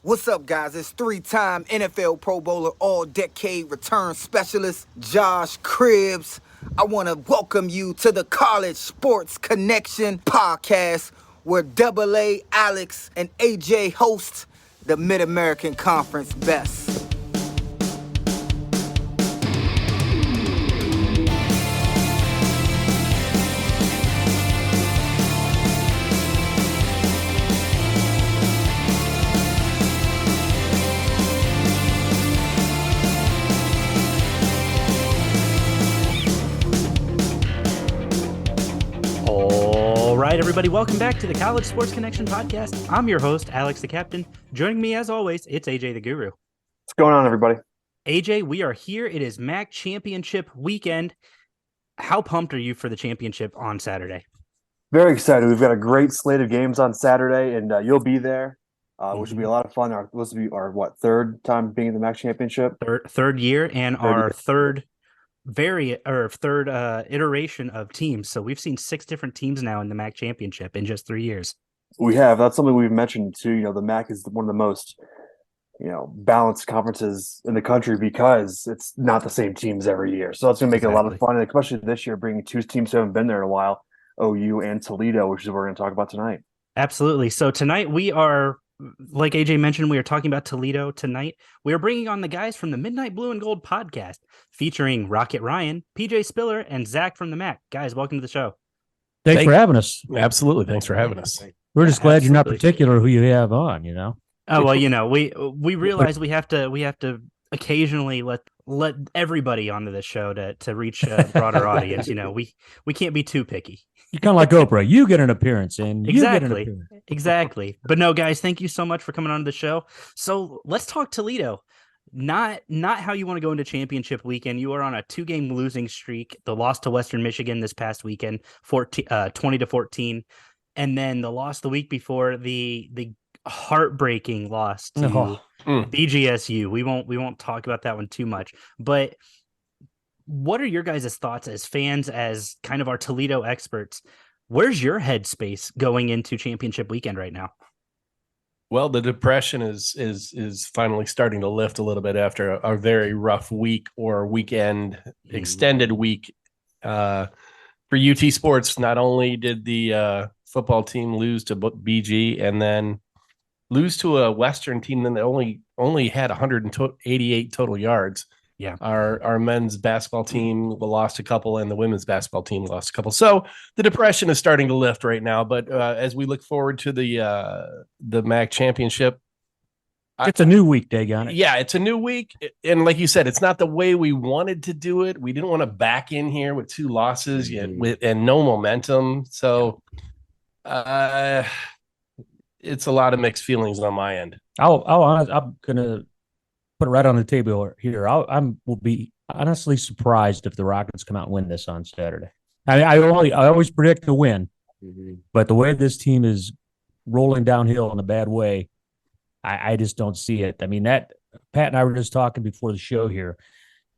What's up, guys? It's three-time NFL Pro Bowler, all-decade return specialist, Josh Cribbs. I want to welcome you to the College Sports Connection podcast, where Double A, Alex, and AJ host the Mid-American Conference Best. All right, everybody, welcome back to the College Sports Connection podcast. I'm your host, Alex the Captain. Joining me, as always, it's AJ the Guru. What's going on, everybody? AJ, we are here. It is MAC Championship weekend. How pumped are you for the championship on Saturday? Very excited. We've got a great slate of games on Saturday, and you'll be there, which will be a lot of fun. This will be our third time being in the MAC Championship? Third year, and our third iteration of teams. So we've seen 6 different teams now in the MAC Championship in just 3 years. We have. That's something we've mentioned too. You know, the MAC is one of the most, balanced conferences in the country because it's not the same teams every year. So it's going to make it a lot of fun, and especially this year, bringing 2 teams who haven't been there in a while, OU and Toledo, which is what we're going to talk about tonight. Absolutely. So tonight we are, like AJ mentioned, we are talking about Toledo tonight. We are bringing on the guys from the Midnight Blue and Gold podcast, featuring Rocket Ryan, PJ Spiller, and Zack from the MAC. Guys, welcome to the show. Thanks for having us. Absolutely. Thanks for having us. We're just glad you're not particular who you have on, Oh, well, we realize we have to occasionally let everybody onto the show to reach a broader audience. We can't be too picky. You're kind of like Oprah. You get an appearance, and you get an appearance. Exactly. But no, guys, thank you so much for coming on the show. So let's talk Toledo. Not how you want to go into championship weekend. You are on a 2-game losing streak. The loss to Western Michigan this past weekend, 20-14, and then the loss the week before, the heartbreaking loss to BGSU. We won't talk about that one too much. But what are your guys' thoughts as fans, as kind of our Toledo experts? Where's your headspace going into championship weekend right now? Well, the depression is finally starting to lift a little bit after a very rough week or weekend, extended week for UT Sports. Not only did the football team lose to BG and then lose to a Western team that only had 188 total yards. Yeah, our men's basketball team lost a couple, and the women's basketball team lost a couple. So the depression is starting to lift right now. But as we look forward to the MAC championship, it's a new week, Dagon. Yeah, it's a new week, and like you said, it's not the way we wanted to do it. We didn't want to back in here with 2 losses and no momentum. So it's a lot of mixed feelings on my end. I'm gonna put it right on the table here. Will be honestly surprised if the Rockets come out and win this on Saturday. I always predict a win, but the way this team is rolling downhill in a bad way, I just don't see it. I mean, that Pat and I were just talking before the show here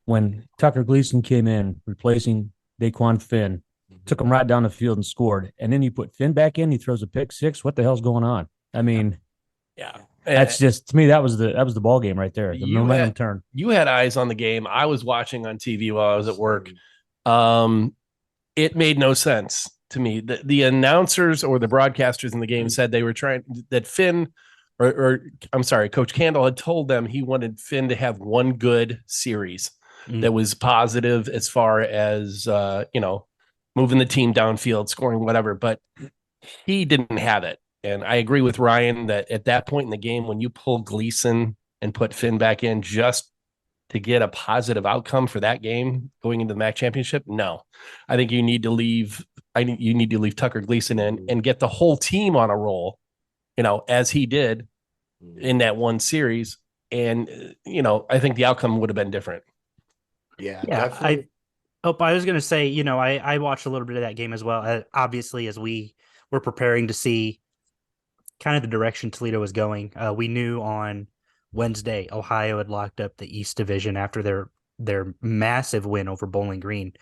when Tucker Gleason came in replacing Daquan Finn, took him right down the field and scored, and then you put Finn back in, he throws a pick 6. What the hell's going on? I mean, yeah. That's just, to me, that was the ball game right there. The momentum turn. You had eyes on the game. I was watching on TV while I was at work. It made no sense to me. The announcers or the broadcasters in the game said they were trying that Finn, or I'm sorry, Coach Candle had told them he wanted Finn to have one good series that was positive as far as moving the team downfield, scoring, whatever. But he didn't have it. And I agree with Ryan that at that point in the game, when you pull Gleason and put Finn back in just to get a positive outcome for that game going into the MAC championship, no. I think you need to leave. You need to leave Tucker Gleason in and get the whole team on a roll, as he did in that one series. And I think the outcome would have been different. Yeah. I was going to say, I watched a little bit of that game as well. Obviously, as we were preparing to see kind of the direction Toledo was going. We knew on Wednesday, Ohio had locked up the East Division after their massive win over Bowling Green.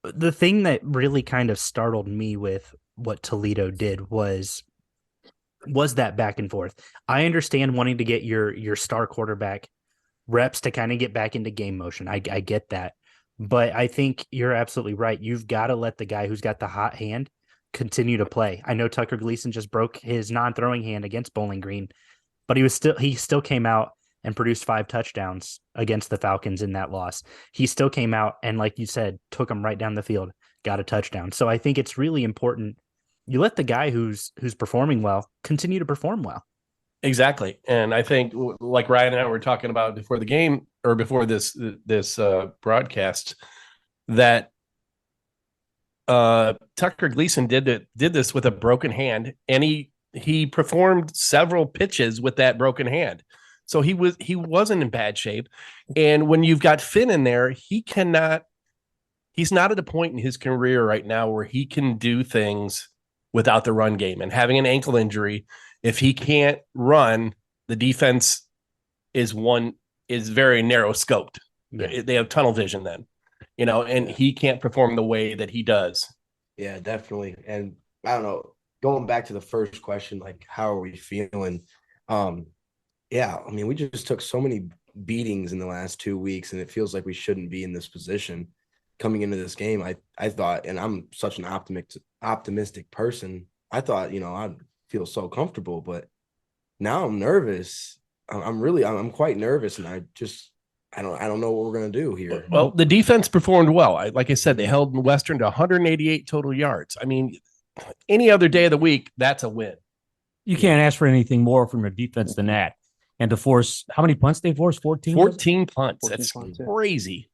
The thing that really kind of startled me with what Toledo did was was that back and forth. I understand wanting to get your star quarterback reps to kind of get back into game motion. I get that. But I think you're absolutely right. You've got to let the guy who's got the hot hand continue to play. I know Tucker Gleason just broke his non-throwing hand against Bowling Green, but he still came out and produced 5 touchdowns against the Falcons in that loss. He still came out and, like you said, took them right down the field, got a touchdown. So I think it's really important you let the guy who's performing well continue to perform well. Exactly. And I think, like Ryan and I were talking about before the game or before this broadcast, that Tucker Gleason did this with a broken hand, and he performed several pitches with that broken hand. So he wasn't in bad shape. And when you've got Finn in there, he's not at a point in his career right now where he can do things without the run game. And having an ankle injury, if he can't run, the defense is very narrow scoped. Yeah. They have tunnel vision then, and he can't perform the way that he does. Yeah, definitely. And I don't know, going back to the first question, like, how are we feeling? Yeah, I mean, we just took so many beatings in the last 2 weeks, and it feels like we shouldn't be in this position coming into this game. I thought, and I'm such an optimistic person, I thought, I'd feel so comfortable, but now I'm nervous. I'm quite nervous, and I don't know what we're going to do here. Well, the defense performed well. Like I said, they held Western to 188 total yards. I mean, any other day of the week, that's a win. You can't ask for anything more from your defense than that. And to force, how many punts they forced? 14? 14 punts. 14 That's punts, crazy.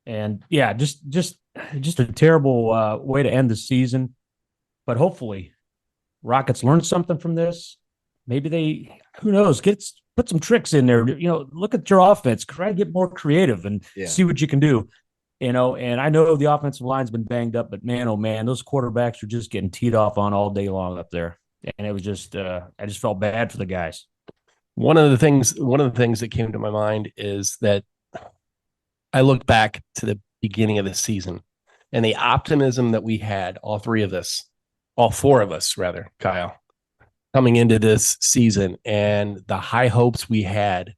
And yeah, just a terrible way to end the season. But hopefully, Rockets learn something from this. Maybe who knows, put some tricks in there. Look at your offense. Try to get more creative and see what you can do. And I know the offensive line's been banged up, but man, oh man, those quarterbacks are just getting teed off on all day long up there. And it was just, I just felt bad for the guys. One of the things that came to my mind is that I look back to the beginning of the season and the optimism that we had, all four of us, rather, Kyle, coming into this season, and the high hopes we had.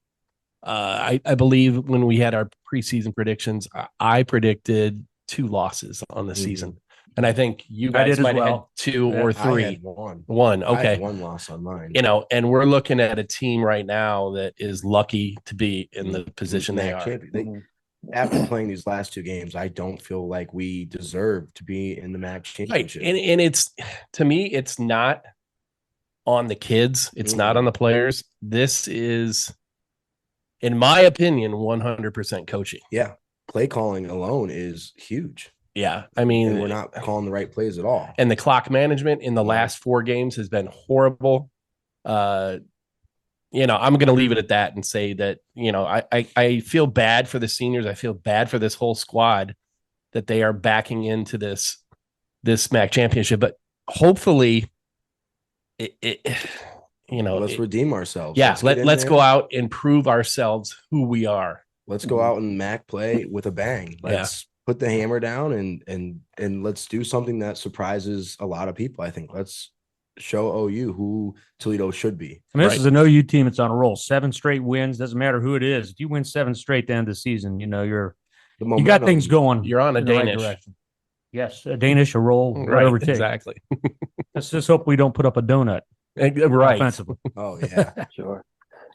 I believe when we had our preseason predictions, I predicted 2 losses on the season. And I think you guys might have had 2 or 3. I had one. One, okay. I had 1 loss on mine. And we're looking at a team right now that is lucky to be in the position they are. After playing these last 2 games, I don't feel like we deserve to be in the MAC championship. Right. And it's, to me, it's not on the kids. It's not on the players. This is, in my opinion, 100% coaching. Yeah. Play calling alone is huge. Yeah. I mean, and we're not calling the right plays at all. And the clock management in the last 4 games has been horrible. I'm going to leave it at that and say that, I feel bad for the seniors. I feel bad for this whole squad that they are backing into this MAC championship, but hopefully let's redeem ourselves. Yeah. Let's go out and prove ourselves who we are. Let's go out and MAC play with a bang. Let's put the hammer down and let's do something that surprises a lot of people. I think let's show OU who Toledo should be. I mean, this is an OU team that's on a roll. 7 straight wins. Doesn't matter who it is. If you win 7 straight at the end of the season, you got things going. You're on a Danish. Right direction. Yes, a Danish, a roll, whatever it takes. Exactly. Let's just hope we don't put up a donut. Right. Offensively. Oh, yeah. Sure.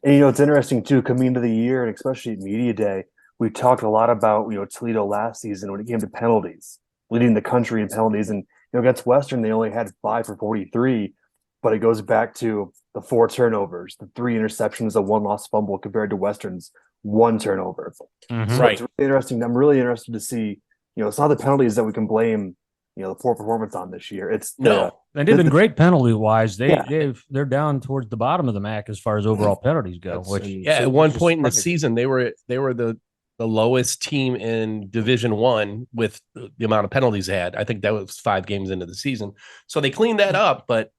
And, it's interesting, too, coming into the year, and especially at Media Day, we talked a lot about, Toledo last season when it came to penalties, leading the country in penalties. And, against Western, they only had 5 for 43, but it goes back to the 4 turnovers, the 3 interceptions, the 1 lost fumble compared to Western's 1 turnover. Mm-hmm. So it's really interesting. I'm really interested to see, it's not the penalties that we can blame, the poor performance on this year. It's they've been great penalty wise. They're down towards the bottom of the MAC as far as overall penalties go. At one point in the season, they were the lowest team in Division I with the amount of penalties they had. I think that was 5 games into the season. So they cleaned that up, but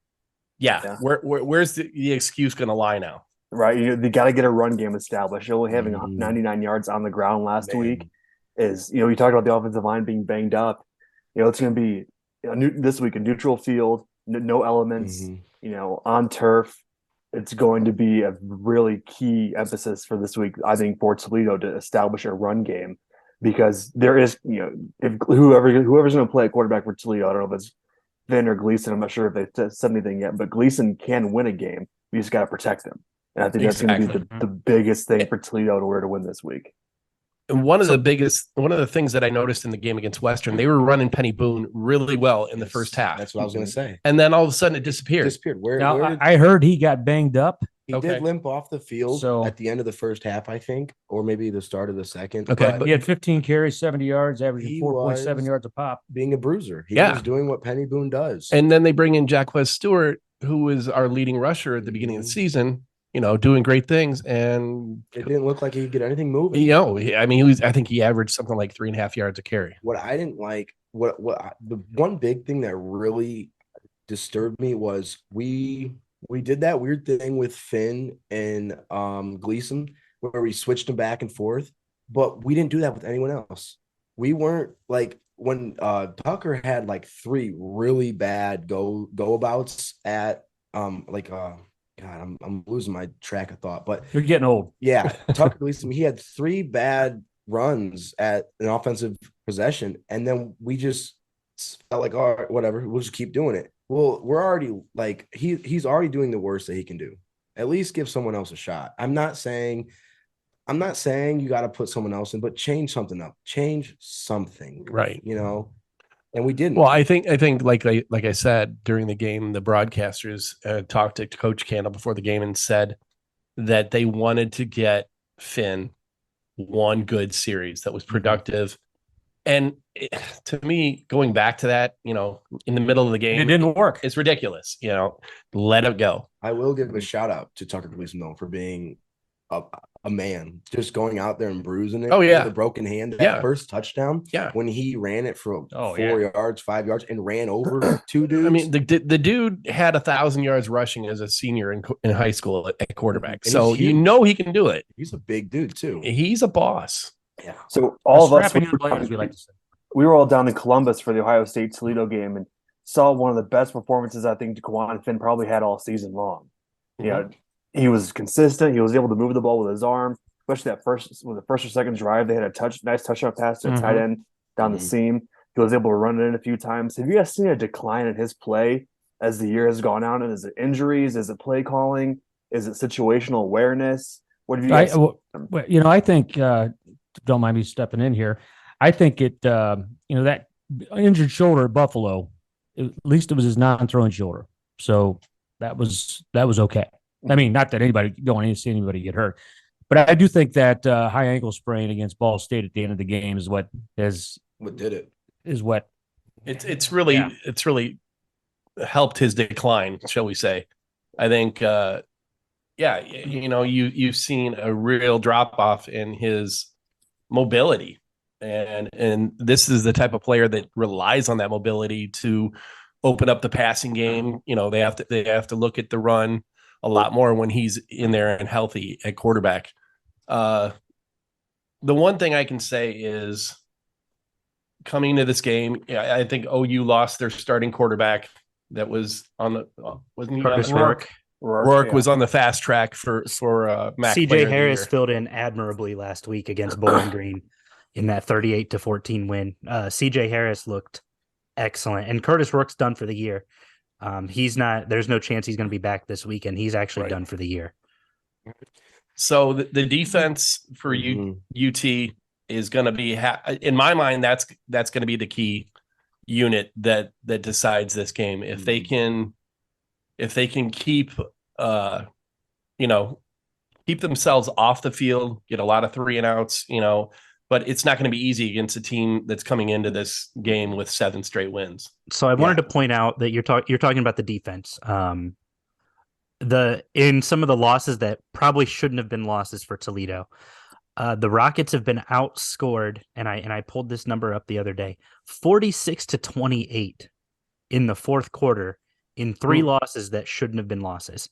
where's the excuse going to lie now? Right. They got to get a run game established. Only having 99 yards on the ground last week is, you talked about the offensive line being banged up. It's going to be this week a neutral field, no elements. on turf, it's going to be a really key emphasis for this week, I think, for Toledo to establish a run game, because there is, if whoever's going to play at quarterback for Toledo, I don't know if it's Finn or Gleason. I'm not sure if they've said anything yet, but Gleason can win a game. You just got to protect him. And I think that's going to be the biggest thing for Toledo to win this week. And one of the things that I noticed in the game against Western, they were running Penny Boone really well in the first half. That's what I was going to say. And then all of a sudden it disappeared. I heard he got banged up. He did limp off the field at the end of the first half, I think, or maybe the start of the second. Okay. But he had 15 carries, 70 yards, averaging 4.7 yards a pop. Being a bruiser. He was doing what Penny Boone does. And then they bring in Jacquez Stewart, who was our leading rusher at the beginning of the season, doing great things. And it didn't look like he could get anything moving. I think he averaged something like 3.5 yards a carry. What I didn't like, the one big thing that really disturbed me was we did that weird thing with Finn and Gleason where we switched them back and forth, but we didn't do that with anyone else. We weren't like when Tucker had like 3 really bad go abouts at God, I'm losing my track of thought, but you're getting old. Yeah, Tucker Gleason, he had 3 bad runs at an offensive possession, and then we just felt like, all right, whatever, we'll just keep doing it. Well, we're already like he's already doing the worst that he can do. At least give someone else a shot. I'm not saying you got to put someone else in, but change something up. Change something. Right. And we didn't. Well, I think like I said during the game, the broadcasters talked to Coach Candle before the game and said that they wanted to get Finn one good series that was productive. And to me, going back to that, in the middle of the game, it didn't work. It's ridiculous. Let it go. I will give a shout out to Tucker Gleason though for being a man, just going out there and bruising it. Oh yeah, with a broken hand. That first touchdown. Yeah, when he ran it for 4 yards, 5 yards, and ran over 2 dudes. I mean, the dude had 1,000 yards rushing as a senior in high school at quarterback. And so he can do it. He's a big dude too. He's a boss. Yeah. So all of us, we were all down in Columbus for the Ohio State Toledo game and saw one of the best performances I think Dequan Finn probably had all season long. Mm-hmm. He was consistent. He was able to move the ball with his arm, especially the first or second drive. They had a nice touchdown pass to a tight end down the seam. He was able to run it in a few times. Have you guys seen a decline in his play as the year has gone on? And is it injuries? Is it play calling? Is it situational awareness? What have you guys seen? I think, don't mind me stepping in here, I think that injured shoulder at Buffalo, at least it was his non-throwing shoulder. So that was okay. I mean, not that don't want to see anybody get hurt, but I do think that high ankle sprain against Ball State at the end of the game is what did it. Is what it's really helped his decline, shall we say? I think, you've seen a real drop off in his mobility, and this is the type of player that relies on that mobility to open up the passing game. They have to look at the run a lot more when he's in there and healthy at quarterback. The one thing I can say is coming into this game, I think OU lost their starting quarterback that was on the wasn't he Curtis on Rourke. Rourke was on the fast track for Mac. CJ Harris filled in admirably last week against Bowling Green in that 38-14 win. CJ Harris looked excellent, and Curtis Rourke's done for the year. There's no chance he's going to be back this weekend. He's actually done for the year. So the defense for UT is going to be, in my mind, that's going to be the key unit that decides this game. If they can keep, keep themselves off the field, get a lot of 3 and outs, but it's not going to be easy against a team that's coming into this game with 7 straight wins. So I wanted to point out that you're talking about the defense. In some of the losses that probably shouldn't have been losses for Toledo, the Rockets have been outscored, and I pulled this number up the other day, 46-28 in the fourth quarter in 3 losses that shouldn't have been losses.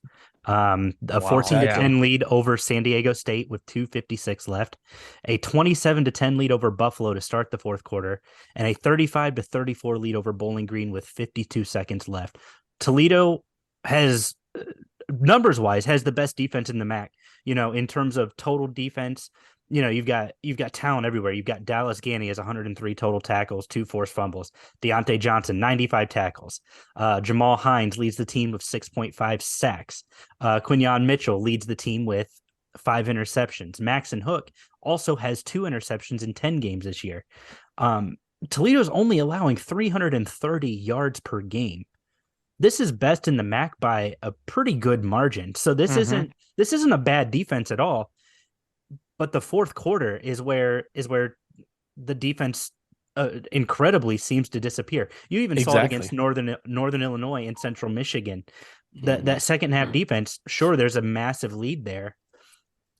A 14-10 lead over San Diego State with 2:56 left, a 27-10 lead over Buffalo to start the fourth quarter, and a 35-34 lead over Bowling Green with 52 seconds left. Toledo has numbers wise has the best defense in the MAC. In terms of total defense, you've got talent everywhere. You've got Dallas Ganny has 103 total tackles, 2 forced fumbles. Deontay Johnson 95 tackles. Jamal Hines leads the team with 6.5 sacks. Quinyon Mitchell leads the team with 5 interceptions. Maxon Hook also has 2 interceptions in 10 games this year. Toledo's only allowing 330 yards per game. This is best in the MAC by a pretty good margin. So this isn't a bad defense at all. But the fourth quarter is where the defense incredibly seems to disappear. You even saw it against Northern Illinois and Central Michigan. That second half defense, sure, there's a massive lead there,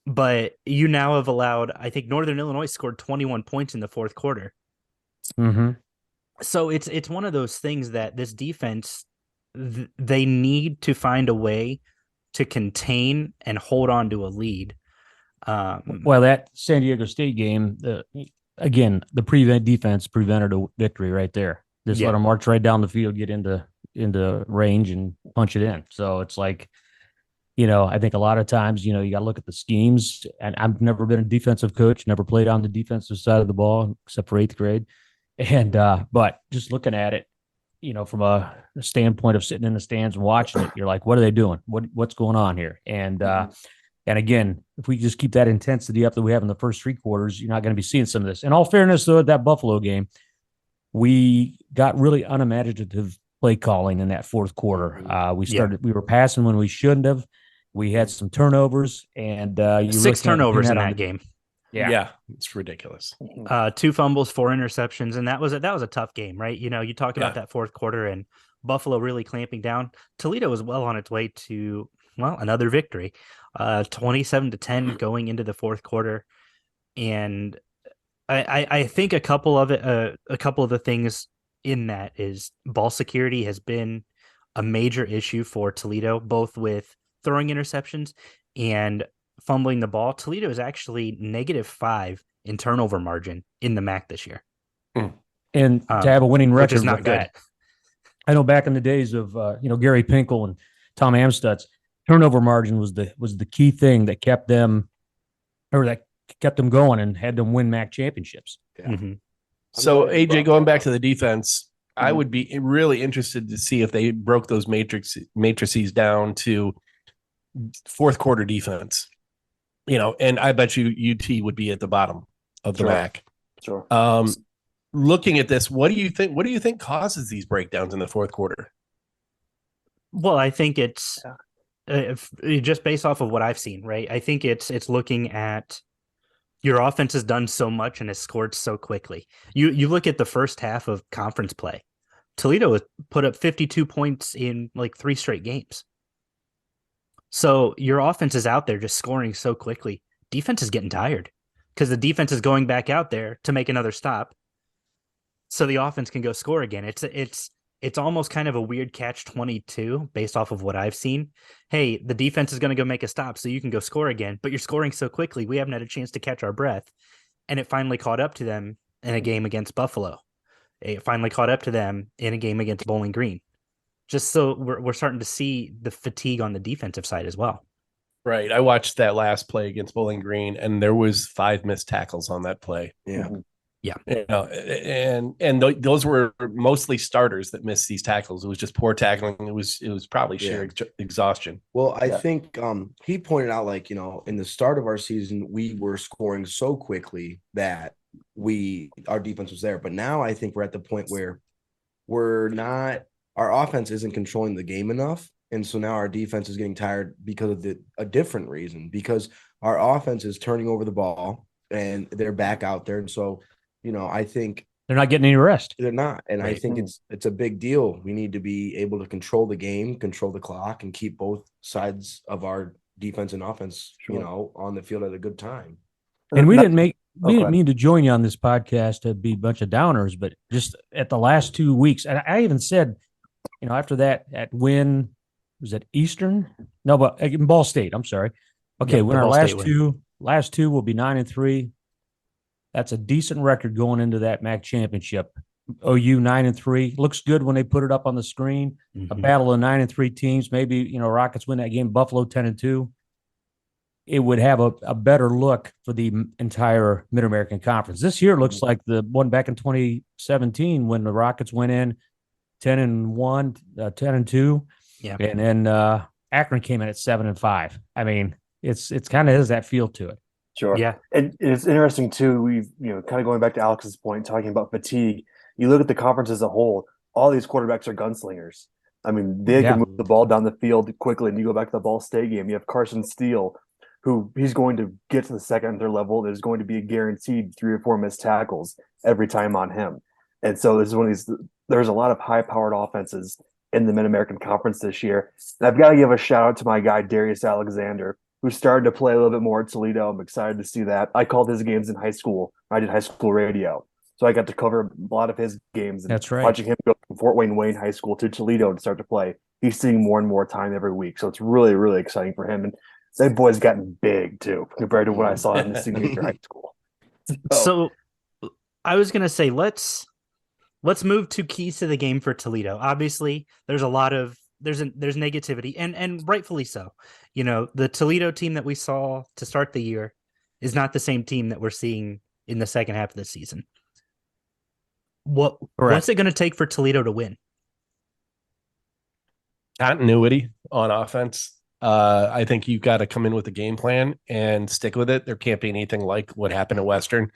but you now have allowed, I think Northern Illinois scored 21 points in the fourth quarter. So it's one of those things that this defense, they need to find a way to contain and hold on to a lead. Well, that San Diego State game, again, the prevent defense prevented a victory right there. Just let them march right down the field, get into range and punch it in. So it's like, I think a lot of times, you got to look at the schemes. And I've never been a defensive coach, never played on the defensive side of the ball except for 8th grade. And but just looking at it, from a standpoint of sitting in the stands and watching it, you're like, what are they doing? What's going on here? And again, if we just keep that intensity up that we have in the first 3 quarters, you're not going to be seeing some of this. In all fairness, though, at that Buffalo game, we got really unimaginative play calling in that fourth quarter. We were passing when we shouldn't have. We had some turnovers, and 6 turnovers in that game. Yeah, it's ridiculous. 2 fumbles, 4 interceptions, and that was a tough game, right? You talk about that fourth quarter and Buffalo really clamping down. Toledo was well on its way to another victory, 27-10 going into the fourth quarter, and I think a couple of the things in that is ball security has been a major issue for Toledo, both with throwing interceptions and fumbling the ball. Toledo is actually -5 in turnover margin in the MAC this year. And to have a winning record which is not good. That, I know back in the days of Gary Pinkel and Tom Amstutz, turnover margin was the key thing that kept them going and had them win MAC championships. So AJ, going back to the defense, I would be really interested to see if they broke those matrices down to fourth quarter defense. And I bet you UT would be at the bottom of the MAC. Sure. Looking at this, what do you think causes these breakdowns in the fourth quarter? Well, I think it's just based off of what I've seen, right? I think it's looking at your offense has done so much and has scored so quickly. You look at the first half of conference play. Toledo has put up 52 points in like 3 straight games. So your offense is out there just scoring so quickly. Defense is getting tired because the defense is going back out there to make another stop, so the offense can go score again. It's almost kind of a weird catch-22 based off of what I've seen. Hey, the defense is going to go make a stop so you can go score again, but you're scoring so quickly we haven't had a chance to catch our breath. And it finally caught up to them in a game against Buffalo. It finally caught up to them in a game against Bowling Green. Just so we're starting to see the fatigue on the defensive side as well. Right. I watched that last play against Bowling Green, and there was 5 missed tackles on that play. Yeah. Those were mostly starters that missed these tackles. It was just poor tackling. It was probably sheer exhaustion. Well, I think he pointed out, in the start of our season, we were scoring so quickly that our defense was there. But now I think we're at the point where our offense isn't controlling the game enough. And so now our defense is getting tired because of a different reason, because our offense is turning over the ball and they're back out there. And so, I think they're not getting any rest. They're not. And right. I think it's a big deal. We need to be able to control the game, control the clock, and keep both sides of our defense and offense, on the field at a good time. And we didn't mean to join you on this podcast to be a bunch of downers, but just at the last 2 weeks, and I even said, after that win, was that Eastern? No, but in Ball State. I'm sorry. Okay, when our last two will be 9-3. That's a decent record going into that MAC championship. OU 9-3. Looks good when they put it up on the screen. A battle of 9-3 teams. Maybe, Rockets win that game. Buffalo 10-2. It would have a better look for the entire Mid-American Conference. This year looks like the one back in 2017 when the Rockets went in 10-1, 10-2. Yeah. And then Akron came in at 7-5. I mean, it's kind of has that feel to it. Sure. Yeah. And it's interesting too. We've, kind of going back to Alex's point, talking about fatigue. You look at the conference as a whole, all these quarterbacks are gunslingers. I mean, they can move the ball down the field quickly. And you go back to the Ball State game, you have Carson Steele, who he's going to get to the second and third level. There's going to be a guaranteed 3 or 4 missed tackles every time on him. And so this is one of these, there's a lot of high-powered offenses in the Mid-American Conference this year. And I've got to give a shout out to my guy, Darius Alexander, who started to play a little bit more at Toledo. I'm excited to see that. I called his games in high school. I did high school radio. So I got to cover a lot of his games. And That's right. Watching him go from Fort Wayne High School to Toledo to start to play, he's seeing more and more time every week. So it's really, really exciting for him. And that boy's gotten big, too, compared to what I saw in the senior year high school. So I was going to say, let's move to keys to the game for Toledo. Obviously, there's a lot of there's negativity, and rightfully so. The Toledo team that we saw to start the year is not the same team that we're seeing in the second half of the season. What's it going to take for Toledo to win? Continuity on offense. I think you've got to come in with a game plan and stick with it. There can't be anything like what happened at Western.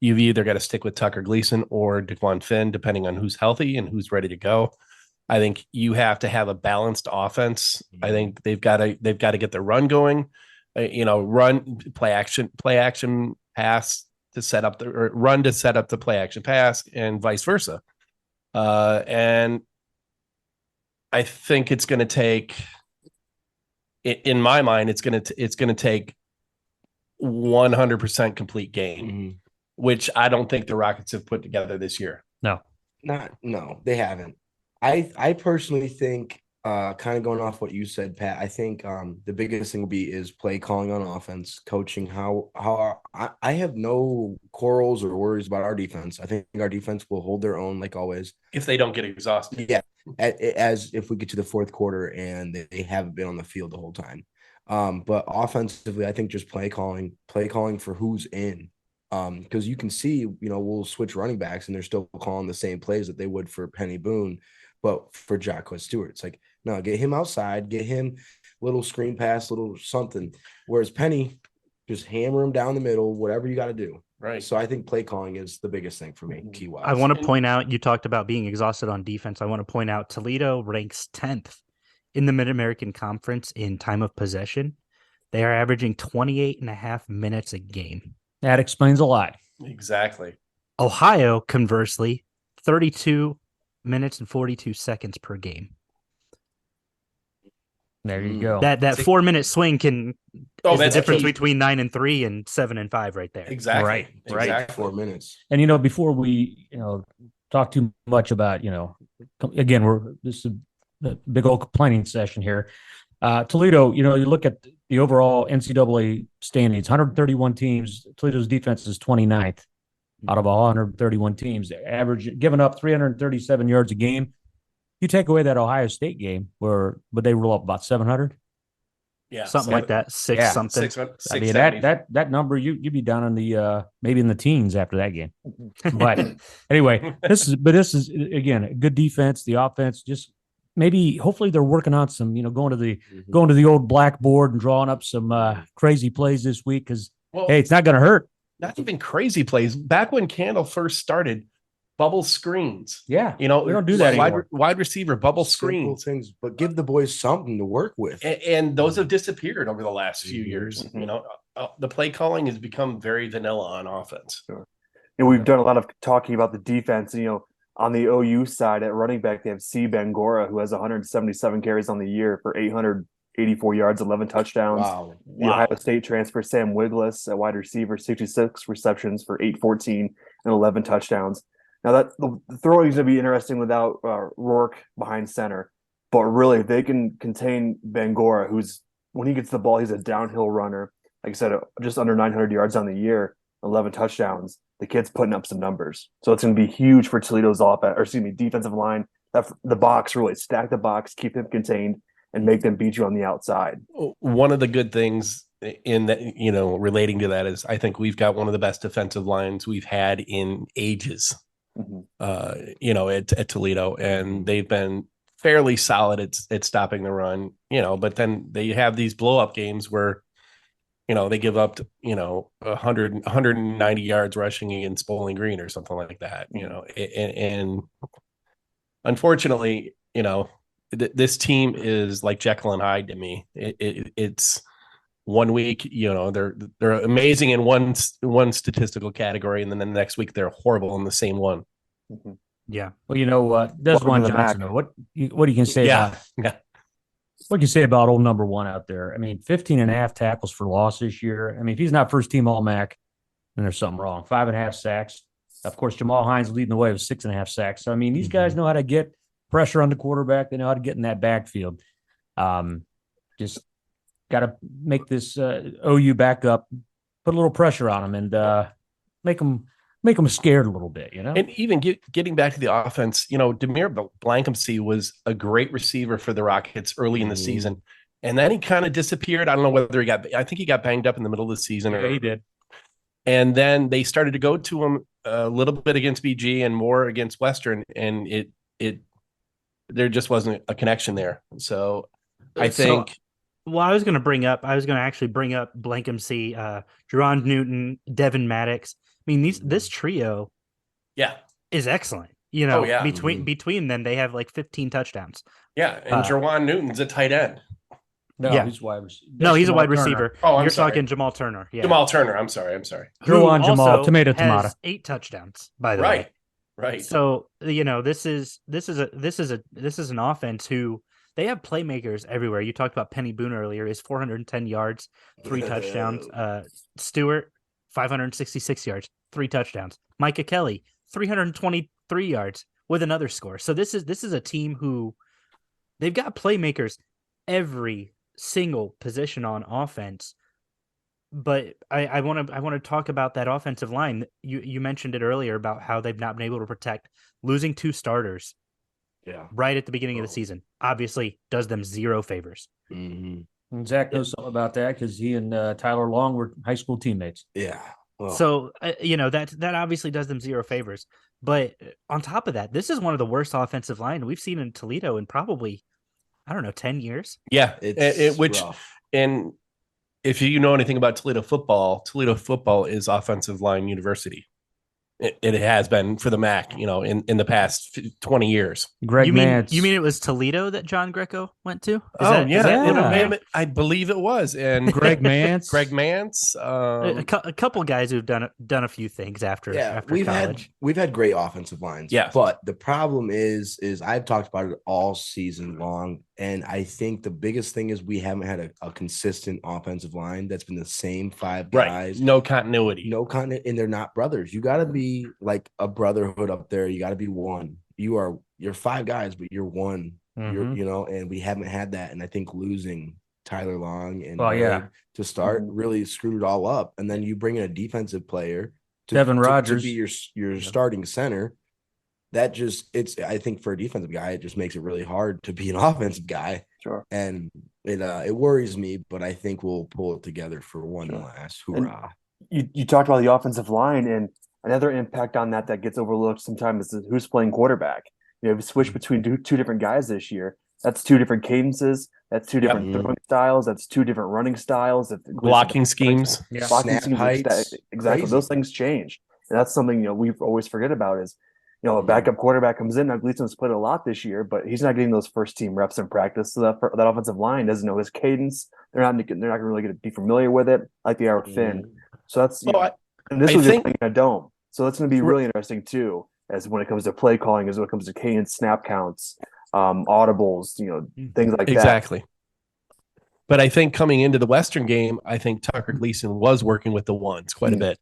You've either got to stick with Tucker Gleason or DeQuan Finn, depending on who's healthy and who's ready to go. I think you have to have a balanced offense. I think they've got to get the run going. Run, play action pass to set up or run to set up the play action pass, and vice versa. And I think it's going to take, in my mind, it's going to take 100% complete game, which I don't think the Rockets have put together this year. No, they haven't. I personally think, kind of going off what you said, Pat, I think the biggest thing will be is play calling on offense, coaching. I have no quarrels or worries about our defense. I think our defense will hold their own like always. If they don't get exhausted. Yeah, as if we get to the fourth quarter and they haven't been on the field the whole time. But offensively, I think just play calling for who's in. Because you can see, we'll switch running backs and they're still calling the same plays that they would for Penny Boone. But for Jacquez Stewart, it's like, no, get him outside, get him little screen pass, little something. Whereas Penny, just hammer him down the middle, whatever you got to do. Right. So I think play calling is the biggest thing for me, key-wise. I want to point out, you talked about being exhausted on defense. I want to point out Toledo ranks 10th in the Mid-American Conference in time of possession. They are averaging 28.5 minutes a game. That explains a lot. Exactly. Ohio, conversely, 32 minutes and 42 seconds per game. There you go. That 4-minute swing is the difference key. Between 9-3 and 7-5 right there. Exactly. Right. Exactly. 4 minutes. And before we talk too much about again, this is a big old complaining session here. Toledo, you look at the overall NCAA standings, 131 teams. Toledo's defense is 29th out of 131 teams. They're average giving up 337 yards a game. You take away that Ohio State game, would they roll up about 700? Yeah, something like that. Something. I mean, that number you'd be down in the maybe in the teens after that game. But anyway, this is again a good defense. The offense just maybe hopefully they're working on some going to the old blackboard and drawing up some crazy plays this week because hey, it's not going to hurt. Not even crazy plays. Back when Candle first started, bubble screens. Yeah, we don't do that anymore. Wide receiver bubble Simple screens, things, but give the boys something to work with. and those have disappeared over the last few years. The play calling has become very vanilla on offense. Sure. And we've done a lot of talking about the defense. On the OU side at running back, they have C. Bangora, who has 177 carries on the year for 884 yards, 11 touchdowns. Wow. The Ohio State transfer, Sam Wiglis, at wide receiver, 66 receptions for 814 and 11 touchdowns. Now, the throwing is going to be interesting without Rourke behind center. But really, if they can contain Bangora, who's, when he gets the ball, he's a downhill runner. Like I said, just under 900 yards on the year. 11 touchdowns. The kid's putting up some numbers. So it's going to be huge for Toledo's defensive line. The box, really stack the box, keep him contained, and make them beat you on the outside. One of the good things in that, relating to that is I think we've got one of the best defensive lines we've had in ages, at Toledo, and they've been fairly solid at stopping the run, but then they have these blow up games where, they give up, 190 yards rushing against Bowling Green or something like that, and unfortunately, this team is like Jekyll and Hyde to me. It's 1 week, they're amazing in one statistical category, and then the next week they're horrible in the same one. Mm-hmm. Yeah. Well, Desjuan Johnson, what you can say about what can you say about old number one out there? I mean, 15 and a half tackles for loss this year. I mean, if he's not first team All-MAC, then there's something wrong. 5.5 sacks. Of course, Jamal Hines leading the way with 6.5 sacks. So, I mean, these guys know how to get pressure on the quarterback. They know how to get in that backfield. Just got to make this OU back up, put a little pressure on them, and make them scared a little bit, And even getting back to the offense, Demir Blankensee was a great receiver for the Rockets early in the season, and then he kind of disappeared. I don't know whether I think he got banged up in the middle of the season. Yeah, he did. And then they started to go to him a little bit against BG and more against Western, and there just wasn't a connection there. So I think. I was going to actually bring up Blankensee, Jerron Newton, Devin Maddox. I mean, this trio is excellent. Between them, they have like 15 touchdowns. Yeah, and Jerron Newton's a tight end. He's wide receiver. No, he's a wide receiver. Oh, You're talking Jamal Turner. Yeah. Jamal Turner. I'm sorry. Jamal, tomato. 8 touchdowns, by the way. Right. So, this is an offense who they have playmakers everywhere. You talked about Penny Boone earlier. Is 410 yards, 3 touchdowns. Stewart, 566 yards, 3 touchdowns. Micah Kelly, 323 yards with another score. So this is a team who they've got playmakers every single position on offense. But I want to talk about that offensive line. You mentioned it earlier about how they've not been able to protect, losing 2 starters. Yeah. Right at the beginning of the season. Obviously does them 0 favors. Mm-hmm. And Zack knows something about that because he and Tyler Long were high school teammates. Yeah. Well. So, that obviously does them 0 favors. But on top of that, this is one of the worst offensive line we've seen in Toledo in probably, 10 years. Yeah. Rough. And if you know anything about Toledo football is offensive line university. It has been for the MAC, in the past 20 years. You mean it was Toledo that John Greco went to? I believe it was. And Greg Mance. A couple guys who've done a few things after college. We've had great offensive lines. Yeah. But the problem is I've talked about it all season long. And I think the biggest thing is we haven't had a consistent offensive line that's been the same 5 guys. Right. No continuity. And they're not brothers. You got to be like a brotherhood up there. You got to be one. You're 5 guys, but you're one. Mm-hmm. And we haven't had that. And I think losing Tyler Long and to start really screwed it all up. And then you bring in a defensive player Devin Rogers to be your starting center. That I think for a defensive guy, it just makes it really hard to be an offensive guy. Sure. And it worries me, but I think we'll pull it together for one last hoorah. You talked about the offensive line, and another impact on that gets overlooked sometimes is who's playing quarterback. We switched between two different guys this year. That's 2 different cadences. That's 2 different throwing styles. That's 2 different running styles. Blocking schemes. Blocking Snap schemes. heights. Exactly. Those things change. And that's something, we always forget about is, a backup quarterback comes in. Gleason's played a lot this year, but he's not getting those first team reps in practice. So that offensive line doesn't know his cadence. They're not really going to be familiar with it like they are with Finn. So that's and this was just playing in a dome. So that's going to be really interesting too, as when it comes to play calling, as when it comes to cadence, snap counts, audibles, things like that. Exactly. But I think coming into the Western game, I think Tucker Gleason was working with the ones quite a bit.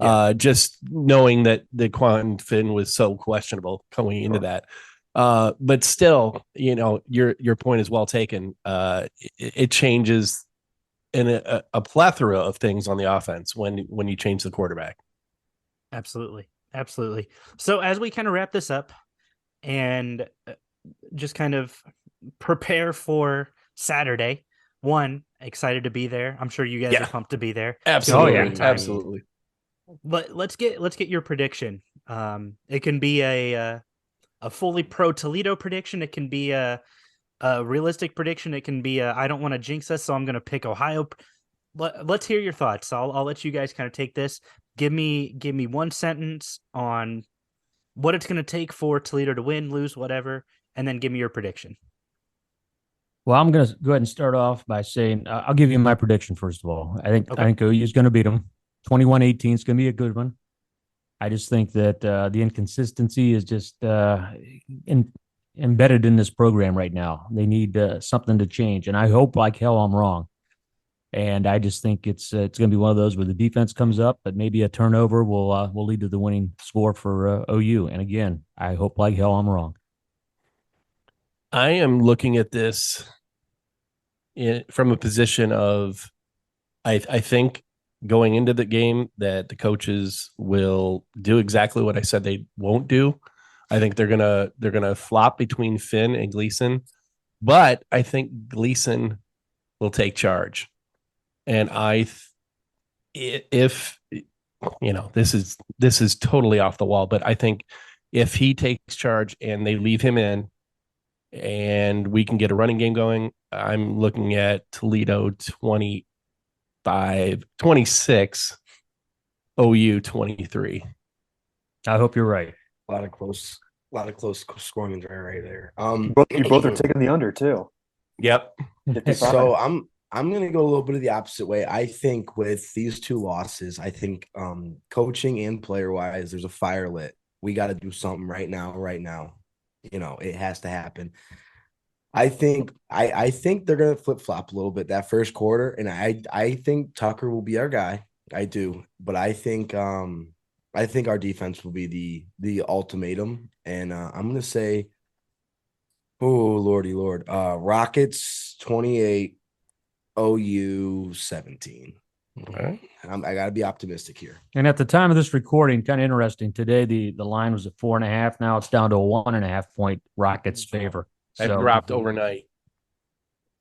Yeah. Just knowing that the Quan Finn was so questionable coming into that. But still, your point is well taken. It changes a plethora of things on the offense when you change the quarterback. Absolutely. Absolutely. So as we kind of wrap this up and just kind of prepare for Saturday, one, excited to be there. I'm sure you guys are pumped to be there. Absolutely. Absolutely. But let's get your prediction. It can be a fully pro Toledo prediction. It can be a realistic prediction. It can be I don't want to jinx us, so I'm going to pick Ohio. Let's hear your thoughts. I'll let you guys kind of take this. Give me one sentence on what it's going to take for Toledo to win, lose, whatever, and then give me your prediction. Well, I'm going to go ahead and start off by saying I'll give you my prediction first of all. I think OU is going to beat them. 21-18 is going to be a good one. I just think that the inconsistency is just embedded in this program right now. They need something to change, and I hope like hell I'm wrong. And I just think it's going to be one of those where the defense comes up, but maybe a turnover will lead to the winning score for OU. And again, I hope like hell I'm wrong. I am looking at this from a position of, I think going into the game that the coaches will do exactly what I said they won't do. I think they're gonna flop between Finn and Gleason, but I think Gleason will take charge. And if this is totally off the wall, but I think if he takes charge and they leave him in, and we can get a running game going, I'm looking at Toledo 26, OU 23. I hope you're right. A lot of close scoring right there. You both are taking the under too. Yep. So I'm going to go a little bit of the opposite way. I think with these two losses, I think coaching and player-wise, there's a fire lit. We got to do something right now. It has to happen. I think they're going to flip-flop a little bit that first quarter, and I think Tucker will be our guy. I do. But I think our defense will be the ultimatum, and I'm going to say, oh, Lordy Lord, Rockets 28, OU 17. Okay. I got to be optimistic here. And at the time of this recording, kind of interesting. Today, the line was at 4.5. Now it's down to a 1.5 point Rockets favor. It dropped overnight.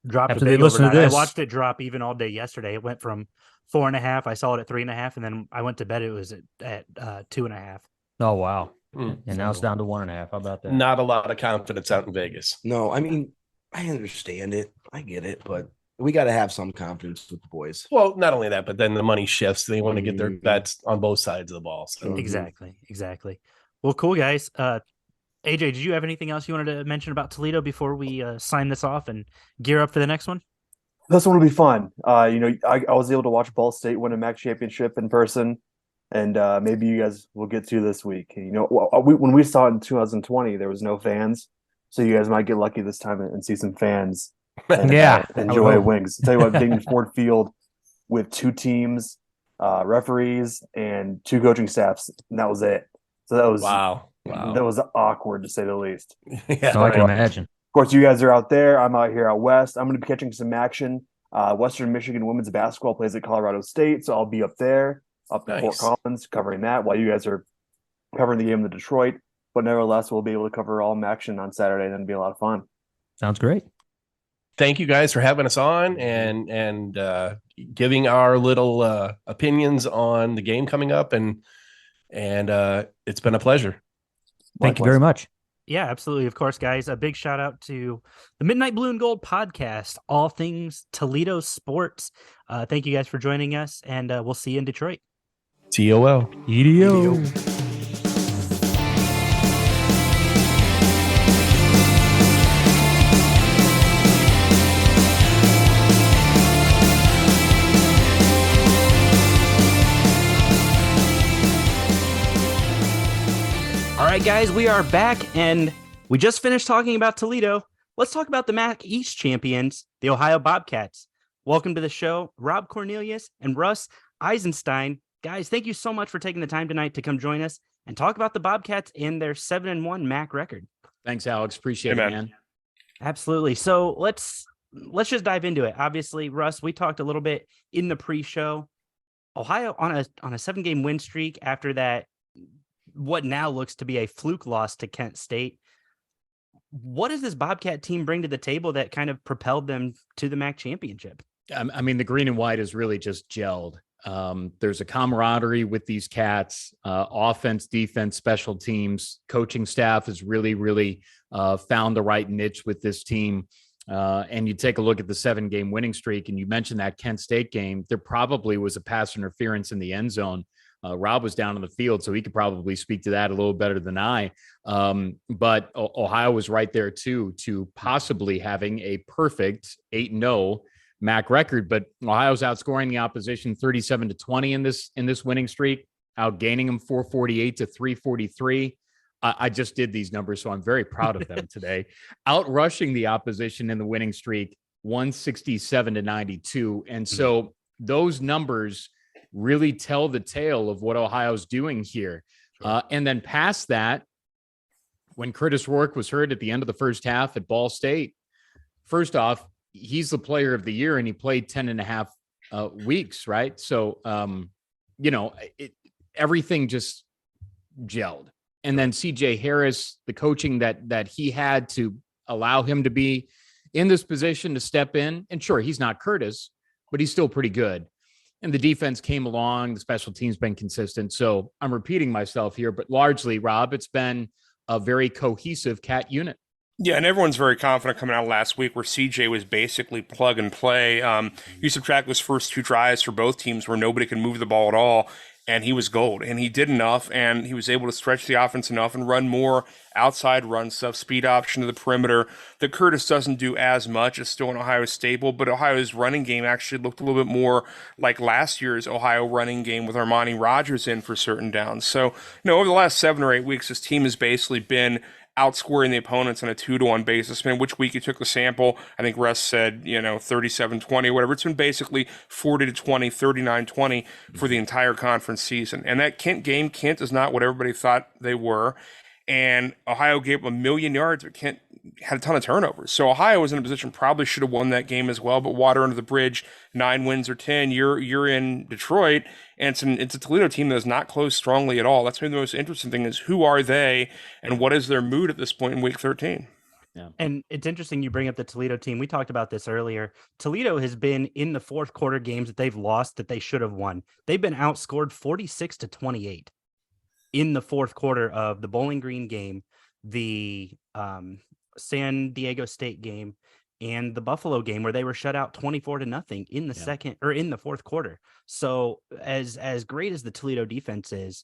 Dropped after a big they listen to overnight. this. I watched it drop even all day yesterday. It went from 4.5. I saw it at 3.5, and then I went to bed. It was at 2.5. Oh wow! Mm. And now it's down to 1.5. How about that? Not a lot of confidence out in Vegas. No, I mean, I understand it. I get it, but we got to have some confidence with the boys. Well, not only that, but then the money shifts. They want to get their bets on both sides of the ball. So. Exactly. Well, cool, guys. AJ, did you have anything else you wanted to mention about Toledo before we sign this off and gear up for the next one? This one will be fun. I was able to watch Ball State win a MAC championship in person, and maybe you guys will get to this week. When we saw it in 2020, there was no fans, so you guys might get lucky this time and see some fans. And, enjoy wings. I'll tell you what, being in Ford Field with two teams, referees, and two coaching staffs, and that was it. So that was wow. That was awkward to say the least. Yeah, so I can imagine. Of course, you guys are out there. I'm out here out west. I'm going to be catching some action. Western Michigan women's basketball plays at Colorado State, so I'll be up there, up in Fort Collins, covering that while you guys are covering the game in Detroit. But nevertheless, we'll be able to cover all action on Saturday, and it'll be a lot of fun. Sounds great. Thank you guys for having us on and giving our little opinions on the game coming up, and it's been a pleasure. Thank you very much. Yeah, absolutely. Of course, guys, a big shout out to the Midnight Blue and Gold podcast, all things Toledo sports. Thank you guys for joining us, and we'll see you in Detroit. TOL. EDO. All right, guys, we are back, and we just finished talking about Toledo. Let's talk about the MAC East champions, the Ohio Bobcats. Welcome to the show, Rob Cornelius and Russ Eisenstein. Guys, thank you so much for taking the time tonight to come join us and talk about the Bobcats and their 7-1 MAC record. Thanks, Alex. Appreciate it, man. Absolutely. So let's let's just dive into it. Obviously, Russ, we talked a little bit in the pre-show. Ohio on a 7-game win streak after that, what now looks to be a fluke loss to Kent State. What does this Bobcat team bring to the table that kind of propelled them to the MAC championship? I mean, the green and white is really just gelled. There's a camaraderie with these cats, offense, defense, special teams. Coaching staff has really found the right niche with this team. And you take a look at the 7-game winning streak, and you mentioned that Kent State game, there probably was a pass interference in the end zone. Rob was down on the field, so he could probably speak to that a little better than I. But Ohio was right there too, to possibly having a perfect 8-0 MAC record. But Ohio's outscoring the opposition 37-20 in this winning streak, outgaining them 448 to 343. I just did these numbers, so I'm very proud of them today. Outrushing the opposition in the winning streak 167-92. And so those numbers really tell the tale of what Ohio's doing here. And then past that, when Curtis Rourke was hurt at the end of the first half at Ball State, first off, he's the player of the year and he played 10 and a half weeks, right? So, everything just gelled. And then CJ Harris, the coaching that he had to allow him to be in this position to step in. And sure, he's not Curtis, but he's still pretty good. And the defense came along. The special team's been consistent. So I'm repeating myself here, but largely, Rob, it's been a very cohesive cat unit. Yeah, and everyone's very confident coming out last week where CJ was basically plug and play. You subtract those first 2 drives for both teams where nobody could move the ball at all, and he was gold. And he did enough, and he was able to stretch the offense enough and run more outside run stuff, speed option to the perimeter that Curtis doesn't do as much. It's still an Ohio staple, but Ohio's running game actually looked a little bit more like last year's Ohio running game with Armani Rogers in for certain downs. So, over the last 7 or 8 weeks, this team has basically been outscoring the opponents on a 2-to-1 basis. I mean, which week you took the sample, I think Russ said, 37-20 or whatever. It's been basically 40-20, 39-20 for the entire conference season. And that Kent is not what everybody thought they were. And Ohio gave up 1 million yards, but Kent had a ton of turnovers. So Ohio was in a position, probably should have won that game as well, but water under the bridge, 9 wins or 10. You're in Detroit, and it's a Toledo team that is not closed strongly at all. That's maybe the most interesting thing is who are they and what is their mood at this point in week 13? Yeah. And it's interesting you bring up the Toledo team. We talked about this earlier. Toledo has been in the fourth quarter games that they've lost that they should have won. They've been outscored 46-28 in the fourth quarter of the Bowling Green game, the San Diego State game, and the Buffalo game, where they were shut out 24-0 in the second or in the fourth quarter. So as great as the Toledo defense is,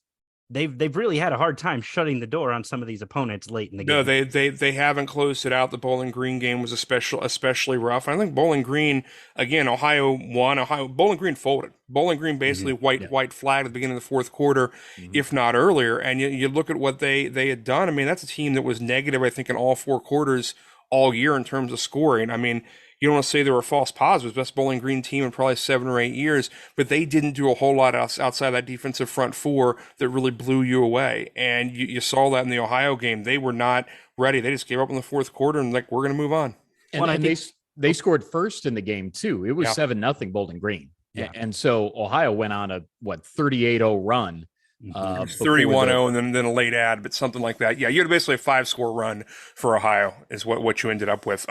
they've really had a hard time shutting the door on some of these opponents late in the game. No, they haven't closed it out. The Bowling Green game was especially rough. I think Bowling Green, again, Ohio won. Bowling Green folded. Bowling Green basically white flag at the beginning of the fourth quarter, if not earlier. And you look at what they had done. I mean, that's a team that was negative, I think, in all 4 quarters all year in terms of scoring. I mean, you don't want to say there were false positives. Best Bowling Green team in probably 7 or 8 years, but they didn't do a whole lot outside that defensive front 4 that really blew you away. And you saw that in the Ohio game. They were not ready. They just gave up in the fourth quarter and we're going to move on. And they scored first in the game too. It was 7-0 Bowling Green. Yeah. And so Ohio went on a 38-0 run. 31-0 and then a late ad, but something like that. Yeah, you had basically a 5-score run for Ohio is what you ended up with.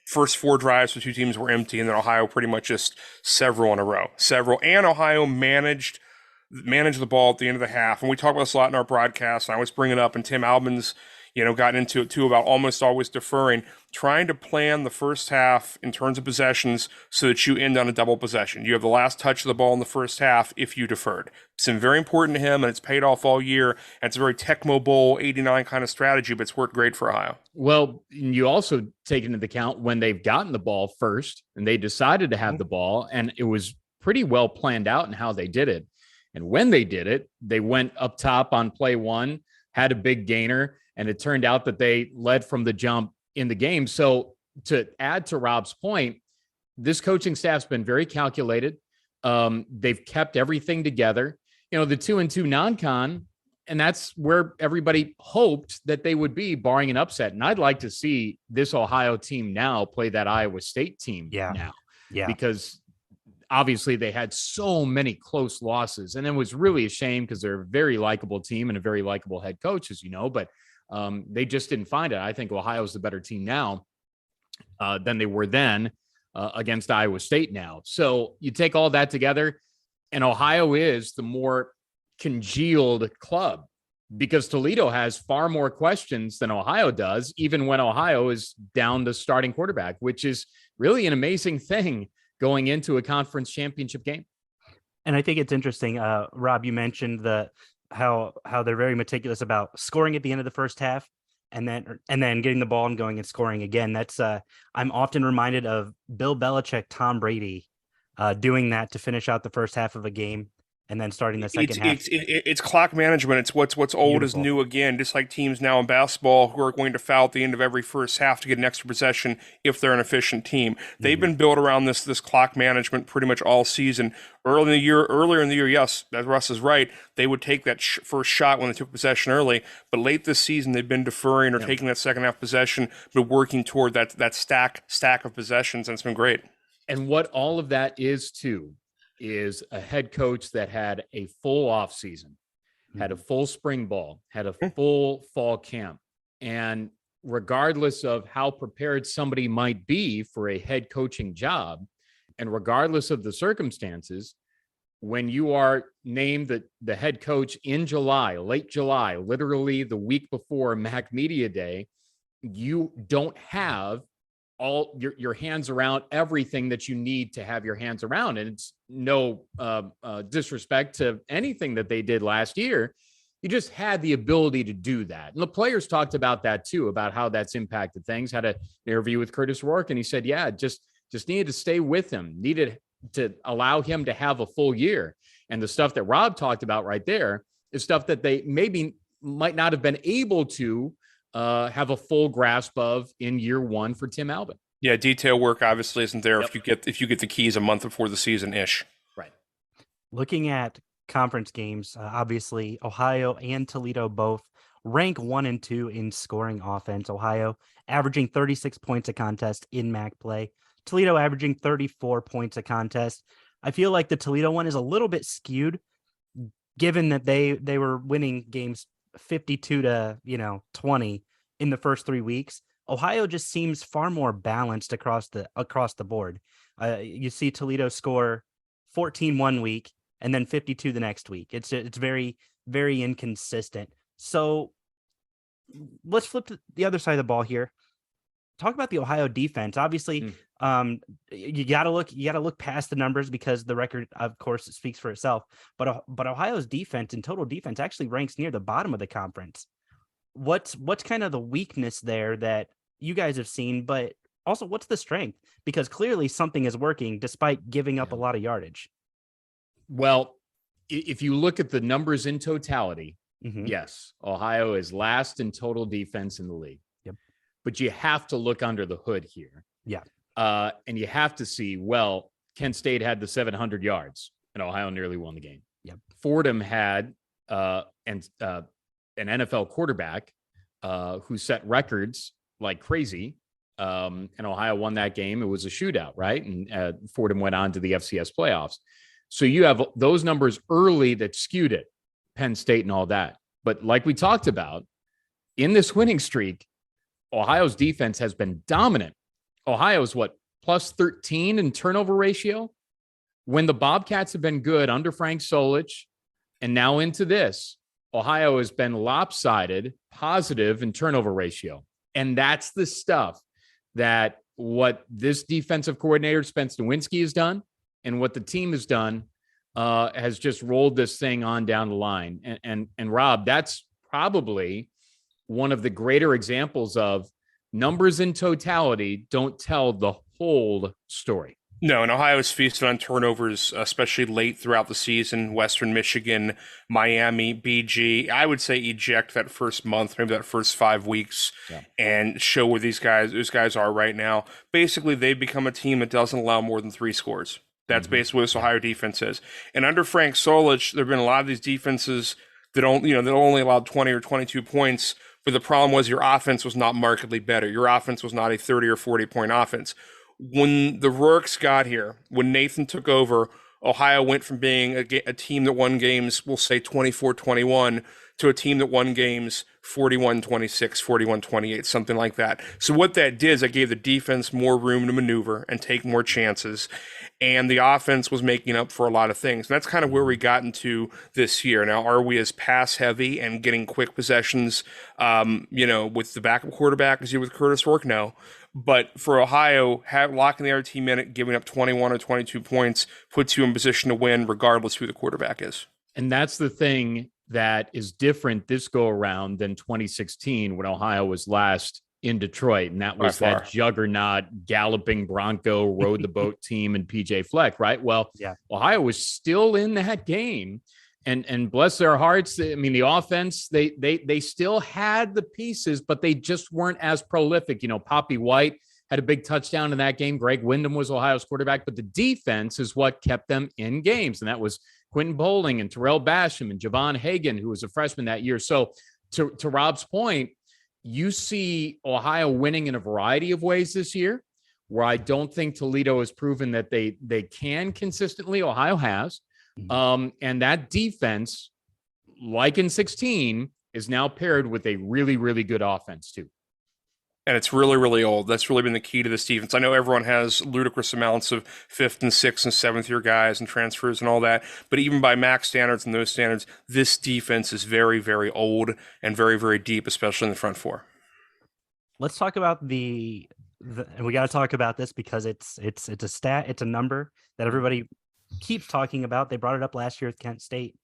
First 4 drives for 2 teams were empty, and then Ohio pretty much just several in a row. And Ohio managed the ball at the end of the half. And we talk about this a lot in our broadcast, and I always bring it up, and Tim Albin's gotten into it too about almost always deferring, trying to plan the first half in terms of possessions so that you end on a double possession. You have the last touch of the ball in the first half if you deferred. It's been very important to him, and it's paid off all year. And it's a very Tecmo Bowl 89 kind of strategy, but it's worked great for Ohio. Well, you also take into account when they've gotten the ball first and they decided to have the ball, and it was pretty well planned out in how they did it. And when they did it, they went up top on play 1, had a big gainer, and it turned out that they led from the jump in the game. So to add to Rob's point, this coaching staff's been very calculated. They've kept everything together. The 2-2 non-con and that's where everybody hoped that they would be, barring an upset. And I'd like to see this Ohio team now play that Iowa State team now. Yeah. Because obviously they had so many close losses, and it was really a shame because they're a very likable team and a very likable head coach, as you know, but they just didn't find it. I think Ohio's the better team now than they were then against Iowa State now. So you take all that together, and Ohio is the more congealed club because Toledo has far more questions than Ohio does, even when Ohio is down the starting quarterback, which is really an amazing thing going into a conference championship game. And I think it's interesting, Rob, you mentioned how they're very meticulous about scoring at the end of the first half and then getting the ball and going and scoring again. That's I'm often reminded of Bill Belichick, Tom Brady doing that to finish out the first half of a game and then starting the second half. It's clock management. It's what's old Beautiful. is new again, just like teams now in basketball who are going to foul at the end of every first half to get an extra possession if they're an efficient team. They've been built around this clock management pretty much all season. Earlier in the year, yes, that Russ is right. They would take that first shot when they took possession early, but late this season they've been deferring or taking that second half possession, but working toward that stack of possessions, and it's been great. And what all of that is too is a head coach that had a full off season, had a full spring ball, had a full fall camp. And regardless of how prepared somebody might be for a head coaching job, and regardless of the circumstances, when you are named the head coach in July, late July, literally the week before MAC Media Day, you don't have all your hands around everything that you need to have your hands around. And it's no disrespect to anything that they did last year. You just had the ability to do that. And the players talked about that too, about how that's impacted things. Had an interview with Curtis Rourke, and he said, yeah, just needed to stay with him, needed to allow him to have a full year. And the stuff that Rob talked about right there is stuff that they might not have been able to have a full grasp of in year one for Tim Albin. Yeah, detail work obviously isn't there Yep. if you get the keys a month before the season ish. Right. Looking at conference games, obviously Ohio and Toledo both rank 1 and 2 in scoring offense. Ohio averaging 36 points a contest in MAC play. Toledo averaging 34 points a contest. I feel like the Toledo one is a little bit skewed, given that they were winning games 52 to 20 in the first 3 weeks. Ohio just seems far more balanced across the board. You see Toledo score 14 one week and then 52 the next week. It's very, very inconsistent. So let's flip to the other side of the ball here. Talk about the Ohio defense. Obviously, you gotta look past the numbers because the record, of course, speaks for itself. But Ohio's defense and total defense actually ranks near the bottom of the conference. What's kind of the weakness there that you guys have seen, but also what's the strength? Because clearly something is working despite giving up a lot of yardage. Well, if you look at the numbers in totality, yes, Ohio is last in total defense in the league. Yep. But you have to look under the hood here. Yeah. And you have to see, well, Kent State had the 700 yards and Ohio nearly won the game. Yep. Fordham had an NFL quarterback who set records like crazy. And Ohio won that game. It was a shootout, right? And Fordham went on to the FCS playoffs. So you have those numbers early that skewed it, Penn State and all that. But like we talked about, in this winning streak, Ohio's defense has been dominant. Ohio's plus 13 in turnover ratio? When the Bobcats have been good under Frank Solich and now into this, Ohio has been lopsided, positive in turnover ratio. And that's the stuff that what this defensive coordinator, Spence Nowinski, has done and what the team has done has just rolled this thing on down the line. And Rob, that's probably one of the greater examples of numbers in totality don't tell the whole story. No, and Ohio's feasted on turnovers, especially late throughout the season. Western Michigan, Miami, BG. I would say eject that first month, maybe that first 5 weeks, and show where those guys are right now. Basically, they've become a team that doesn't allow more than 3 scores. That's basically what this Ohio defense is. And under Frank Solich, there have been a lot of these defenses that only allowed 20 or 22 points. But the problem was your offense was not markedly better. Your offense was not a 30 or 40-point offense. When the Rourkes got here, when Nathan took over, Ohio went from being a team that won games, we'll say 24-21, to a team that won games 41-26, 41-28, something like that. So what that did is it gave the defense more room to maneuver and take more chances, and the offense was making up for a lot of things. And that's kind of where we got into this year. Now, are we as pass heavy and getting quick possessions, with the backup quarterback as you with Curtis Rourke? No. But for Ohio, locking the other team in it, giving up 21 or 22 points puts you in position to win regardless who the quarterback is. And that's the thing that is different this go around than 2016 when Ohio was last in Detroit. And that was that juggernaut galloping Bronco rode the boat team and PJ Fleck, right? Well, yeah, Ohio was still in that game. And bless their hearts, I mean, the offense, they still had the pieces, but they just weren't as prolific. Poppy White had a big touchdown in that game. Greg Wyndham was Ohio's quarterback, but the defense is what kept them in games. And that was Quentin Bowling and Terrell Basham and Javon Hagan, who was a freshman that year. So to Rob's point, you see Ohio winning in a variety of ways this year, where I don't think Toledo has proven that they can consistently. Ohio has. And that defense, like in 16, is now paired with a really, really good offense too. And it's really, really old. That's really been the key to this defense. I know everyone has ludicrous amounts of 5th and 6th and 7th year guys and transfers and all that. But even by max standards and those standards, this defense is very, very old and very, very deep, especially in the front four. Let's talk about and we got to talk about this because it's a stat, it's a number that everybody keeps talking about. They brought it up last year with Kent State.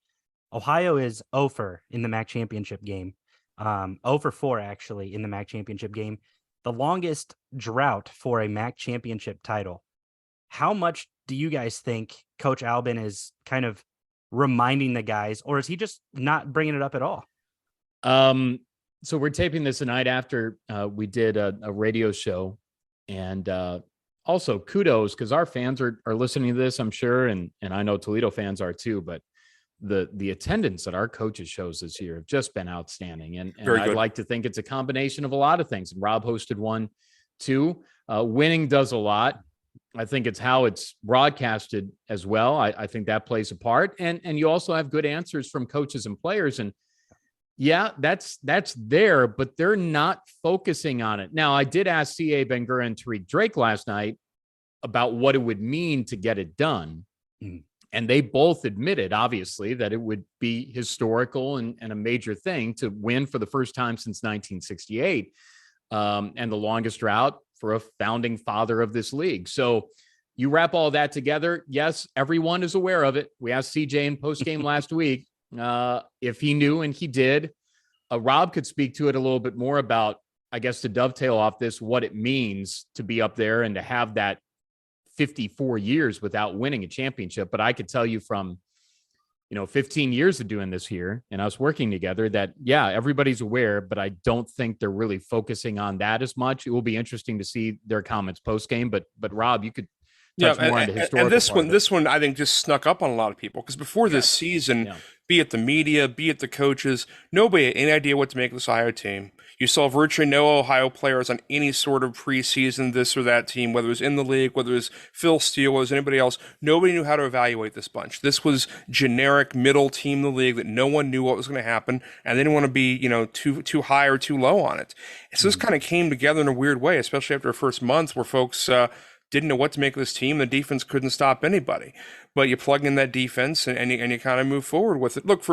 Ohio is 0-for in the MAC championship game. 0-for-4 actually in the MAC championship game. The longest drought for a MAC championship title. How much do you guys think Coach Albin is kind of reminding the guys, or is he just not bringing it up at all? So we're taping this the night after we did a radio show, and also kudos because our fans are listening to this, I'm sure, and I know Toledo fans are too. But the attendance at our coaches shows this year have just been outstanding, and I'd like to think it's a combination of a lot of things. And Rob hosted one too. Winning does a lot. I think it's how it's broadcasted as well. I think that plays a part, and you also have good answers from coaches and players. And yeah, that's there, but they're not focusing on it. Now, I did ask C.A. Ben-Gura and Tariq Drake last night about what it would mean to get it done. And they both admitted, obviously, that it would be historical and a major thing to win for the first time since 1968, and the longest drought for a founding father of this league. So you wrap all that together. Yes, everyone is aware of it. We asked CJ in postgame last week if he knew, and he did. Rob could speak to it a little bit more about, I guess, to dovetail off this, what it means to be up there and to have that 54 years without winning a championship. But I could tell you from, 15 years of doing this here and us working together that, yeah, everybody's aware, but I don't think they're really focusing on that as much. It will be interesting to see their comments post game, but Rob, you could touch more on the historical. And this one, I think, just snuck up on a lot of people because before this season, be it the media, be it the coaches, nobody had any idea what to make of this Ohio team. You saw virtually no Ohio players on any sort of preseason this or that team, whether it was in the league, whether it was Phil Steele, whether it was anybody else. Nobody knew how to evaluate this bunch. This was generic middle team in the league that no one knew what was going to happen, and they didn't want to be, too high or too low on it. So this kind of came together in a weird way, especially after the first month where folks didn't know what to make of this team. The defense couldn't stop anybody. But you plug in that defense and you kind of move forward with it. Look,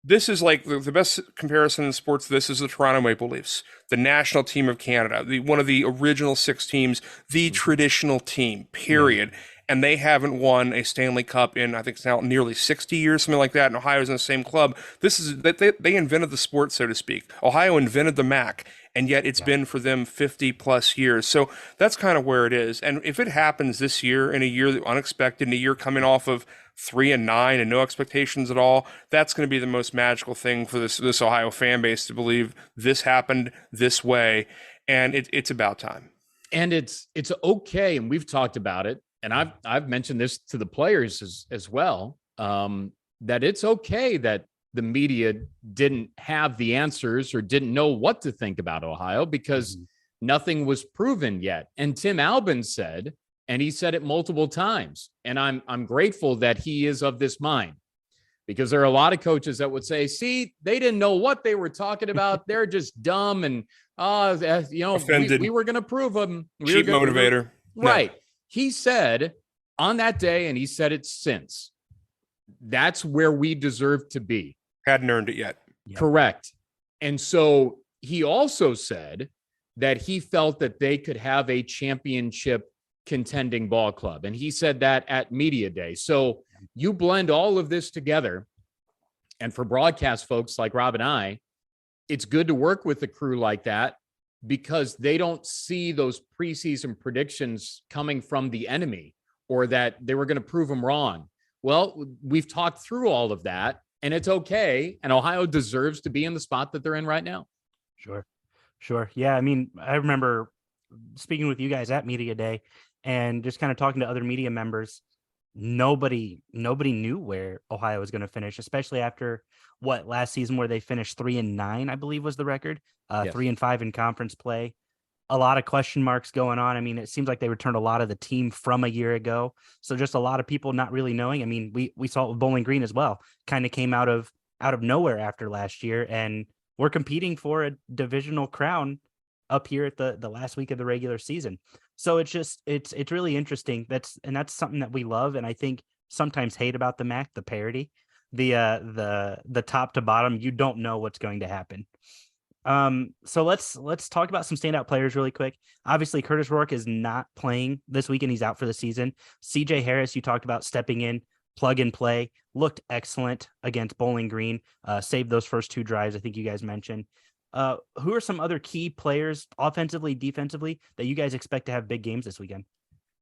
this is like the best comparison in sports. This is the Toronto Maple Leafs, the national team of Canada, one of the original 6 teams, the traditional team, period. And they haven't won a Stanley Cup in, I think it's now nearly 60 years, something like that. And Ohio's in the same club. This is that they invented the sport, so to speak. Ohio invented the MAC, and yet it's been for them 50 plus years. So that's kind of where it is. And if it happens this year, in a year unexpected, in a year coming off of 3-9 and no expectations at all, that's going to be the most magical thing for this Ohio fan base to believe this happened this way. And it's about time. And it's okay. And we've talked about it. And I've mentioned this to the players as well, that it's okay that the media didn't have the answers or didn't know what to think about Ohio because nothing was proven yet. And Tim Albin said, and he said it multiple times, and I'm grateful that he is of this mind, because there are a lot of coaches that would say, see, they didn't know what they were talking about. They're just dumb. And, we were going to prove them. Cheap motivator. Right. No. He said on that day, and he said it since, that's where we deserve to be. Hadn't earned it yet. Correct. And so he also said that he felt that they could have a championship contending ball club. And he said that at media day. So you blend all of this together. And for broadcast folks like Rob and I, it's good to work with a crew like that because they don't see those preseason predictions coming from the enemy or that they were going to prove them wrong. Well, we've talked through all of that and it's okay. And Ohio deserves to be in the spot that they're in right now. Sure. Yeah. I mean, I remember speaking with you guys at media day and just kind of talking to other media members. Nobody knew where Ohio was going to finish, especially after last season where they finished 3-9, I believe was the record, 3-5 in conference play. A lot of question marks going on. I mean, it seems like they returned a lot of the team from a year ago. So just a lot of people not really knowing. I mean, we saw it with Bowling Green as well, kind of came out of nowhere after last year. And we're competing for a divisional crown up here at the last week of the regular season. So it's really interesting. That's something that we love. And I think sometimes hate about the MAC, the parity, the top to bottom, you don't know what's going to happen. So let's talk about some standout players really quick. Obviously Curtis Rourke is not playing this weekend. He's out for the season. CJ Harris, you talked about stepping in, plug and play, looked excellent against Bowling Green, saved those first two drives. I think you guys mentioned. Who are some other key players offensively, defensively that you guys expect to have big games this weekend?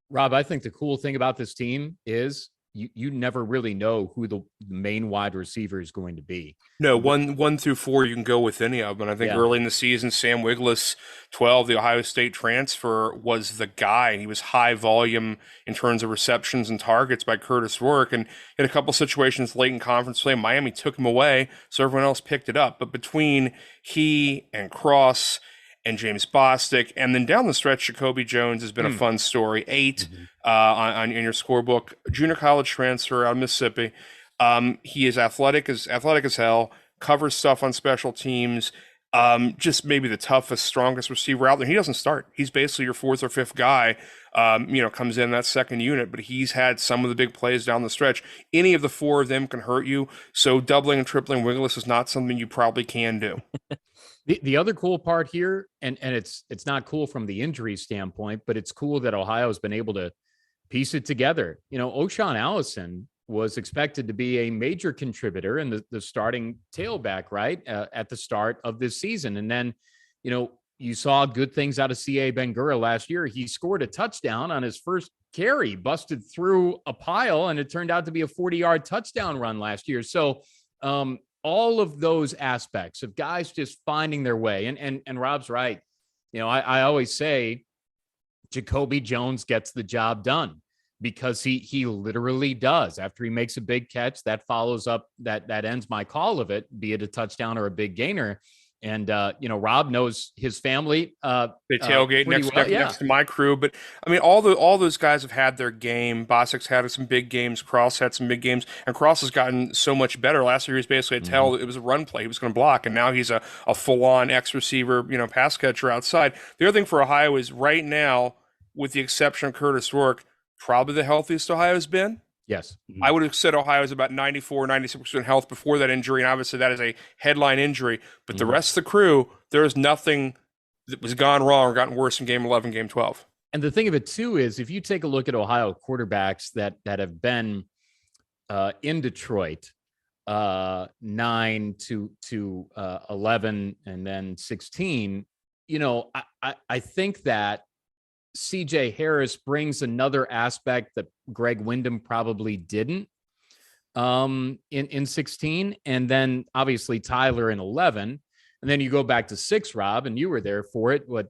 Rob, I think the cool thing about this team is you never really know who the main wide receiver is going to be. No, 1 through 4, you can go with any of them. And I think early in the season, Sam Wiglis, 12, the Ohio State transfer, was the guy. And he was high volume in terms of receptions and targets by Curtis Rourke. And in a couple situations late in conference play, Miami took him away, so everyone else picked it up. But between he and Cross and James Bostic, and then down the stretch, Jacoby Jones has been a fun story. 8 on in your scorebook. Junior college transfer out of Mississippi. He is athletic as hell, covers stuff on special teams. Just maybe the toughest, strongest receiver out there. He doesn't start. He's basically your 4th or 5th guy. Comes in that second unit, but he's had some of the big plays down the stretch. Any of the 4 of them can hurt you. So doubling and tripling Wiglis is not something you probably can do. The other cool part here, and it's not cool from the injury standpoint, but it's cool that Ohio has been able to piece it together. O'Shawn Allison was expected to be a major contributor in the starting tailback, right, at the start of this season. And then, you saw good things out of C.A. Bangura last year. He scored a touchdown on his first carry, busted through a pile, and it turned out to be a 40-yard touchdown run last year. So all of those aspects of guys just finding their way. And Rob's right. I always say Jacoby Jones gets the job done because he literally does. After he makes a big catch, that follows up, that ends my call of it, be it a touchdown or a big gainer. And, Rob knows his family. They tailgate next to my crew. But, I mean, all those guys have had their game. Bostic's had some big games. Cross had some big games. And Cross has gotten so much better. Last year, he was basically a tell. It was a run play. He was going to block. And now he's a full-on X-receiver, pass catcher outside. The other thing for Ohio is right now, with the exception of Curtis Rourke, probably the healthiest Ohio's been. Yes. I would have said Ohio is about 94, 96% health before that injury. And obviously that is a headline injury. But the rest of the crew, there is nothing that was gone wrong or gotten worse in game 11, game 12. And the thing of it, too, is if you take a look at Ohio quarterbacks that have been in Detroit, 9 to 11 and then 16, I think that CJ Harris brings another aspect that Greg Wyndham probably didn't in 16. And then obviously Tyler in 11. And then you go back to 6, Rob, and you were there for it. What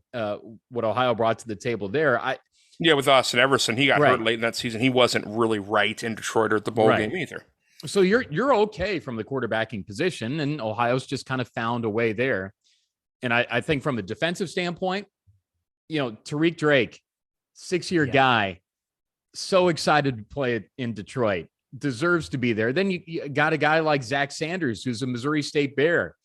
Ohio brought to the table there. With Austin Everson, he got hurt late in that season. He wasn't really right in Detroit or at the bowl game either. So you're okay from the quarterbacking position, and Ohio's just kind of found a way there. And I think from a defensive standpoint, Tariq Drake, 6-year guy, so excited to play it in Detroit, deserves to be there. Then you got a guy like Zack Sanders, who's a Missouri State Bear,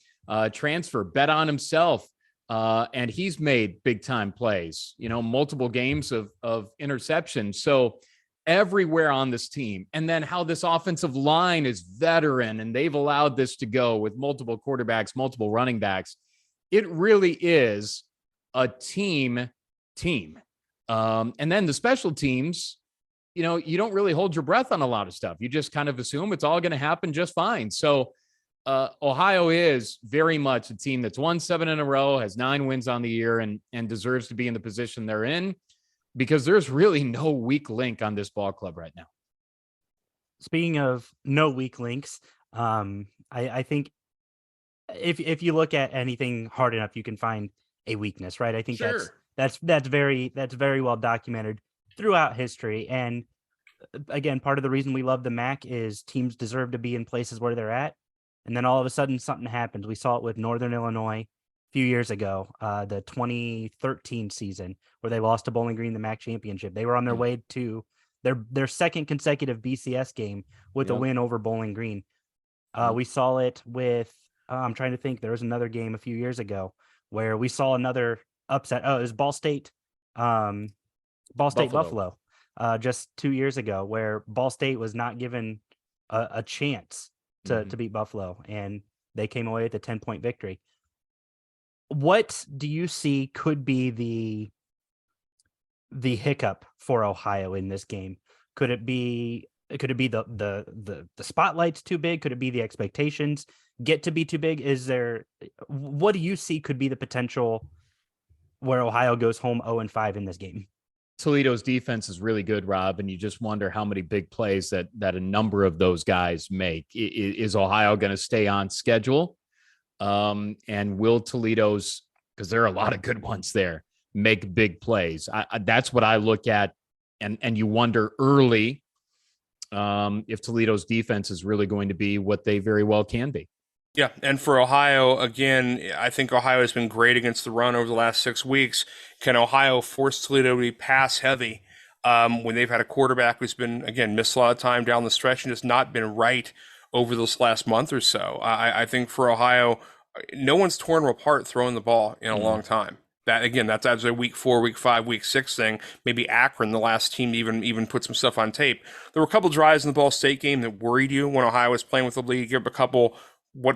transfer, bet on himself, and he's made big time plays. Multiple games of interception. So everywhere on this team, and then how this offensive line is veteran, and they've allowed this to go with multiple quarterbacks, multiple running backs. It really is a team. And then the special teams, you don't really hold your breath on a lot of stuff. You just kind of assume it's all going to happen just fine. So Ohio is very much a team that's won 7 in a row, has 9 wins on the year, and deserves to be in the position they're in, because there's really no weak link on this ball club right now. Speaking of no weak links, I think if you look at anything hard enough, you can find a weakness, right? I think that's very well documented throughout history. And again, part of the reason we love the MAC is teams deserve to be in places where they're at. And then all of a sudden something happens. We saw it with Northern Illinois few years ago, the 2013 season, where they lost to Bowling Green the MAC championship. They were on their way to their second consecutive BCS game with a win over Bowling Green. We saw it with I'm trying to think. There was another game a few years ago where we saw another upset. Oh, it was Ball State Buffalo, just 2 years ago, where Ball State was not given a chance to beat Buffalo, and they came away with a 10-point victory. What do you see could be the hiccup for Ohio in this game? Could it be the spotlight's too big? Could it be the expectations get to be too big? What do you see could be the potential where Ohio goes home 0-5 in this game? Toledo's defense is really good, Rob, and you just wonder how many big plays that a number of those guys make. Is Ohio going to stay on schedule? And will Toledo's, because there are a lot of good ones there, make big plays? That's what I look at, and you wonder early if Toledo's defense is really going to be what they very well can be. Yeah, and for Ohio, again, I think Ohio has been great against the run over the last 6 weeks. Can Ohio force Toledo to be pass heavy when they've had a quarterback who's been, again, missed a lot of time down the stretch and has not been right over this last month or so? I think for Ohio, no one's torn them apart throwing the ball in a long time. That's a week 4, week 5, week 6 thing. Maybe Akron, the last team, even put some stuff on tape. There were a couple drives in the Ball State game that worried you when Ohio was playing with the league. Give a couple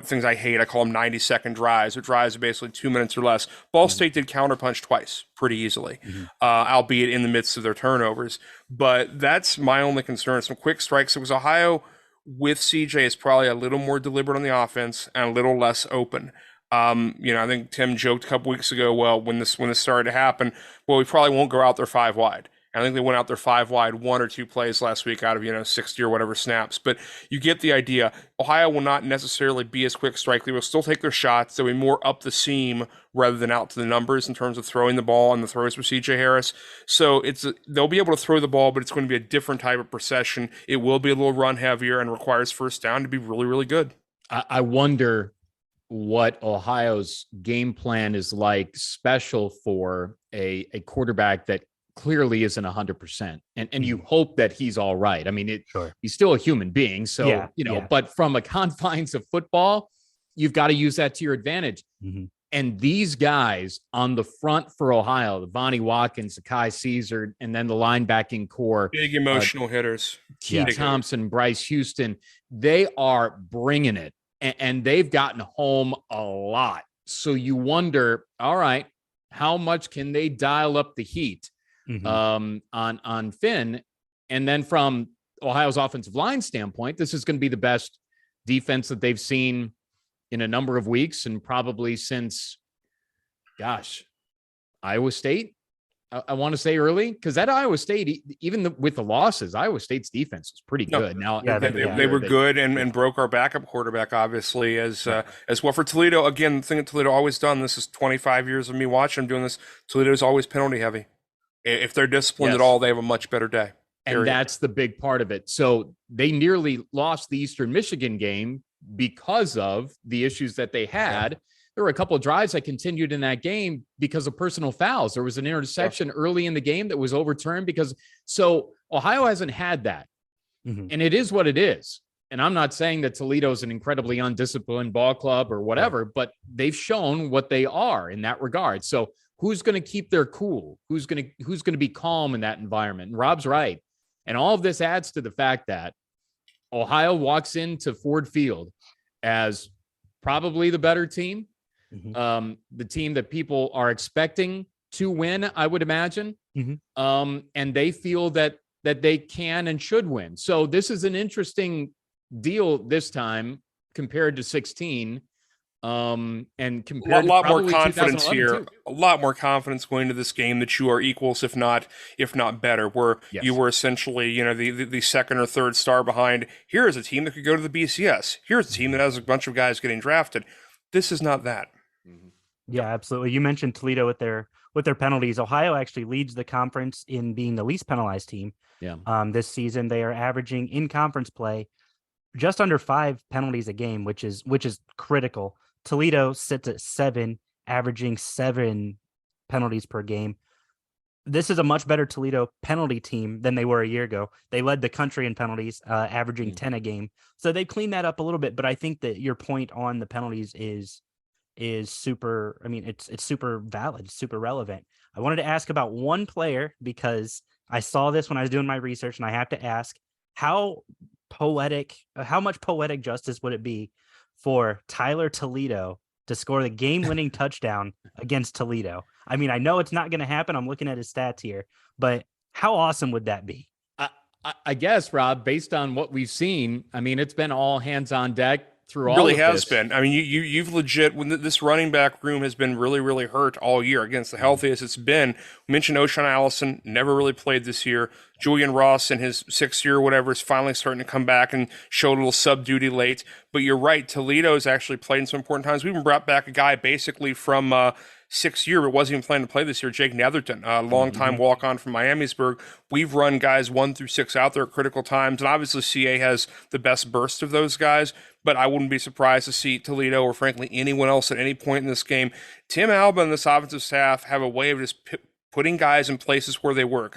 things I hate. I call them 90-second drives. Or drives are basically 2 minutes or less. Ball State did counterpunch twice pretty easily, albeit in the midst of their turnovers. But that's my only concern. Some quick strikes. It was Ohio with CJ is probably a little more deliberate on the offense and a little less open. I think Tim joked a couple weeks ago, well, when this started to happen, well, we probably won't go out there 5 wide. And I think they went out there 5 wide, 1 or 2 plays last week out of, 60 or whatever snaps. But you get the idea. Ohio will not necessarily be as quick strike. They will still take their shots. They'll be more up the seam rather than out to the numbers in terms of throwing the ball and the throws for CJ Harris. So they'll be able to throw the ball, but it's going to be a different type of procession. It will be a little run heavier and requires first down to be really, really good. I wonder what Ohio's game plan is like, special for a quarterback that clearly isn't 100%. And you hope that he's all right. I mean, he's still a human being. So, but from a confines of football, you've got to use that to your advantage. Mm-hmm. And these guys on the front for Ohio, the Vonnie Watkins, the Kai Caesar, and then the linebacking core. Big emotional hitters. Key Thompson, Bryce Houston, they are bringing it. And they've gotten home a lot. So you wonder, all right, how much can they dial up the heat on Finn? And then from Ohio's offensive line standpoint, this is going to be the best defense that they've seen in a number of weeks, and probably since, Iowa State. I want to say early, because that Iowa State, even with the losses, Iowa State's defense was pretty good. Now, they were good and broke our backup quarterback, obviously, as well. For Toledo, again, the thing that Toledo always done, this is 25 years of me watching them doing this, Toledo's always penalty heavy. If they're disciplined at all, they have a much better day. And that's the big part of it. So they nearly lost the Eastern Michigan game because of the issues that they had. Yeah. There were a couple of drives that continued in that game because of personal fouls. There was an interception early in the game that was overturned so Ohio hasn't had that. Mm-hmm. And it is what it is. And I'm not saying that Toledo's an incredibly undisciplined ball club or whatever, but they've shown what they are in that regard. So who's going to keep their cool? Who's going to be calm in that environment? And Rob's right. And all of this adds to the fact that Ohio walks into Ford Field as probably the better team, the team that people are expecting to win, I would imagine. Mm-hmm. And they feel that they can and should win. So this is an interesting deal this time compared to 16. And compared a lot more confidence here, too. A lot more confidence going to this game that you are equals, if not better, where you were essentially, the second or third star behind. Here is a team that could go to the BCS. Here's a team that has a bunch of guys getting drafted. This is not that. Yeah, absolutely. You mentioned Toledo with their penalties. Ohio actually leads the conference in being the least penalized team. Yeah. This season they are averaging in conference play just under 5 penalties a game, which is critical. Toledo sits at 7, averaging 7 penalties per game. This is a much better Toledo penalty team than they were a year ago. They led the country in penalties, averaging 10 a game. So they cleaned that up a little bit, but I think that your point on the penalties is super, it's super valid, super relevant. I wanted to ask about one player because I saw this when I was doing my research, and I have to ask how much poetic justice would it be for Tyler Toledo to score the game-winning touchdown against Toledo? I know it's not going to happen. I'm looking at his stats here, but how awesome would that be? I guess, Rob, based on what we've seen, it's been all hands on deck through all really of has this. Been. You've legit, when this running back room has been really, really hurt all year, against the healthiest it's been. We mentioned O'Shawn Allison, never really played this year. Julian Ross in his 6th year or whatever is finally starting to come back and show a little sub-duty late. But you're right, Toledo's actually played in some important times. We even brought back a guy basically from 6th year, but wasn't even planning to play this year, Jake Netherton, a long-time walk-on from Miamisburg. We've run guys 1 through 6 out there at critical times, and obviously CA has the best burst of those guys, but I wouldn't be surprised to see Toledo or frankly anyone else at any point in this game. Tim Alba and this offensive staff have a way of just putting guys in places where they work.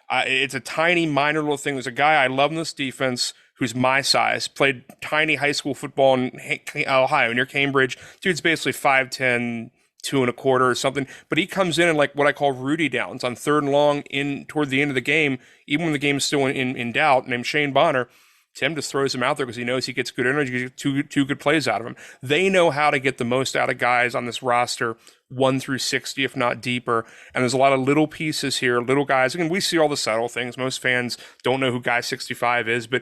It's a tiny, minor little thing. There's a guy I love in this defense who's my size, played tiny high school football in Ohio, near Cambridge. Dude's basically 5'10", 2.25 or something, but he comes in like what I call Rudy downs on 3rd and long toward the end of the game, even when the game's still in doubt, named Shane Bonner. Tim just throws him out there because he knows he gets good energy, two good plays out of him. They know how to get the most out of guys on this roster, 1 through 60, if not deeper. And there's a lot of little pieces here, little guys. Again, we see all the subtle things. Most fans don't know who guy 65 is, but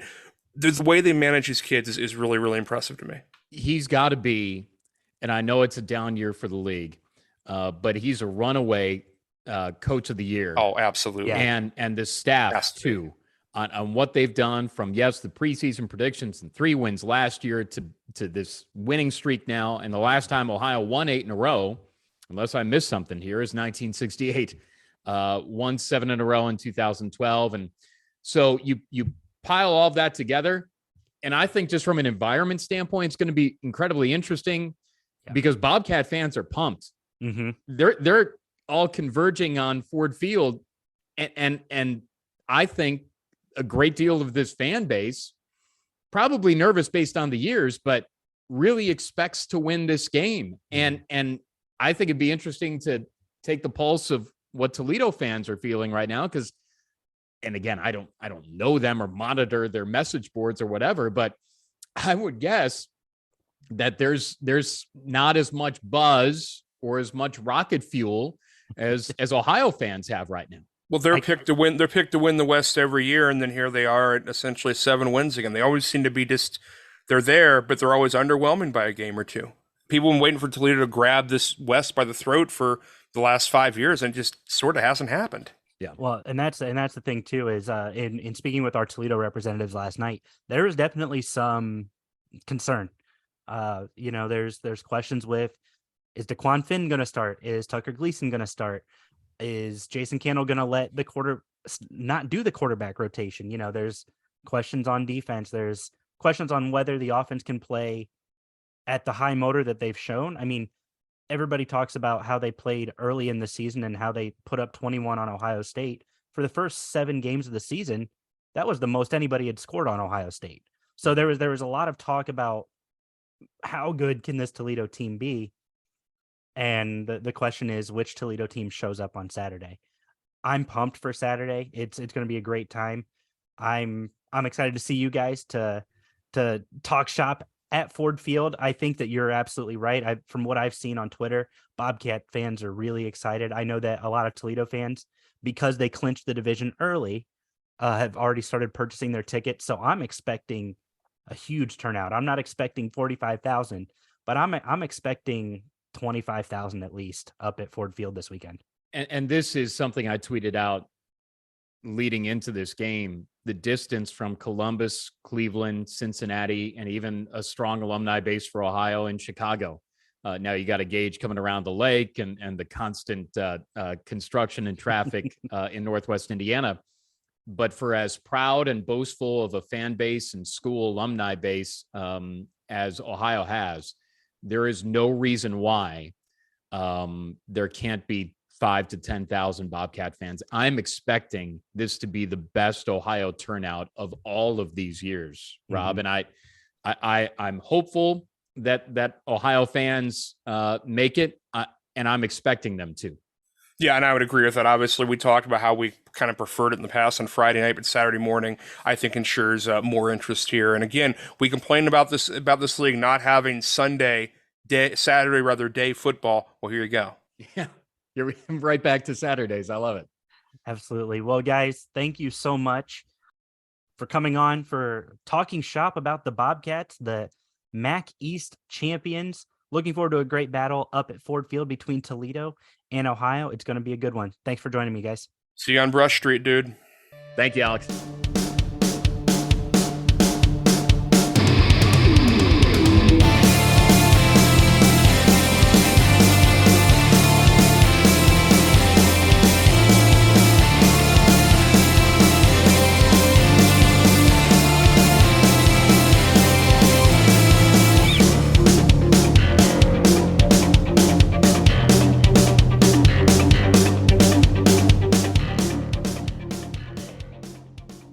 the way they manage his kids is really, really impressive to me. He's got to be, and I know it's a down year for the league, but he's a runaway coach of the year. Oh, absolutely. And the staff too. On what they've done from, the preseason predictions and 3 wins last year to this winning streak now. And the last time Ohio won 8 in a row, unless I missed something here, is 1968. Won 7 in a row in 2012. And so you pile all of that together, and I think just from an environment standpoint, it's going to be incredibly interesting because Bobcat fans are pumped. Mm-hmm. They're all converging on Ford Field. And I think a great deal of this fan base, probably nervous based on the years, but really expects to win this game. And I think it'd be interesting to take the pulse of what Toledo fans are feeling right now. And again, I don't know them or monitor their message boards or whatever, but I would guess that there's not as much buzz or as much rocket fuel as Ohio fans have right now. Well, they're picked to win the West every year, and then here they are at essentially 7 wins again. They always seem to be they're there, but they're always underwhelming by a game or two. People have been waiting for Toledo to grab this West by the throat for the last 5 years, and it just sort of hasn't happened. Yeah. Well, and that's the thing too, is in speaking with our Toledo representatives last night, there is definitely some concern. There's questions with, is DeQuan Finn going to start? Is Tucker Gleason going to start? Is Jason Candle going to let the not do the quarterback rotation. You know, there's questions on defense. There's questions on whether the offense can play at the high motor that they've shown. I mean, everybody talks about how they played early in the season and how they put up 21 on Ohio State. For the first 7 games of the season, that was the most anybody had scored on Ohio State. So there was a lot of talk about how good can this Toledo team be? And the question is, which Toledo team shows up on Saturday? I'm pumped for Saturday. It's going to be a great time. I'm excited to see you guys to talk shop at Ford Field. I think that you're absolutely right. From what I've seen on Twitter, Bobcat fans are really excited. I know that a lot of Toledo fans, because they clinched the division early, have already started purchasing their tickets. So I'm expecting a huge turnout. I'm not expecting 45,000, but I'm expecting 25,000 at least up at Ford Field this weekend. And this is something I tweeted out leading into this game. The distance from Columbus, Cleveland, Cincinnati, and even a strong alumni base for Ohio and Chicago. Now you got a gauge coming around the lake and the constant construction and traffic in Northwest Indiana. But for as proud and boastful of a fan base and school alumni base as Ohio has, there is no reason why there can't be 5,000 to 10,000 Bobcat fans. I'm expecting this to be the best Ohio turnout of all of these years, Rob. And I'm hopeful that Ohio fans make it, and I'm expecting them to. Yeah, and I would agree with that. Obviously, we talked about how we kind of preferred it in the past on Friday night, but Saturday morning, I think, ensures more interest here. And again, we complained about this league not having Saturday day football. Well, here you go. Yeah, you're right back to Saturdays. I love it. Absolutely. Well, guys, thank you so much for coming on, for talking shop about the Bobcats, the MAC East champions. Looking forward to a great battle up at Ford Field between Toledo and Ohio. It's going to be a good one. Thanks for joining me, guys. See you on Brush Street, dude. Thank you, Alex.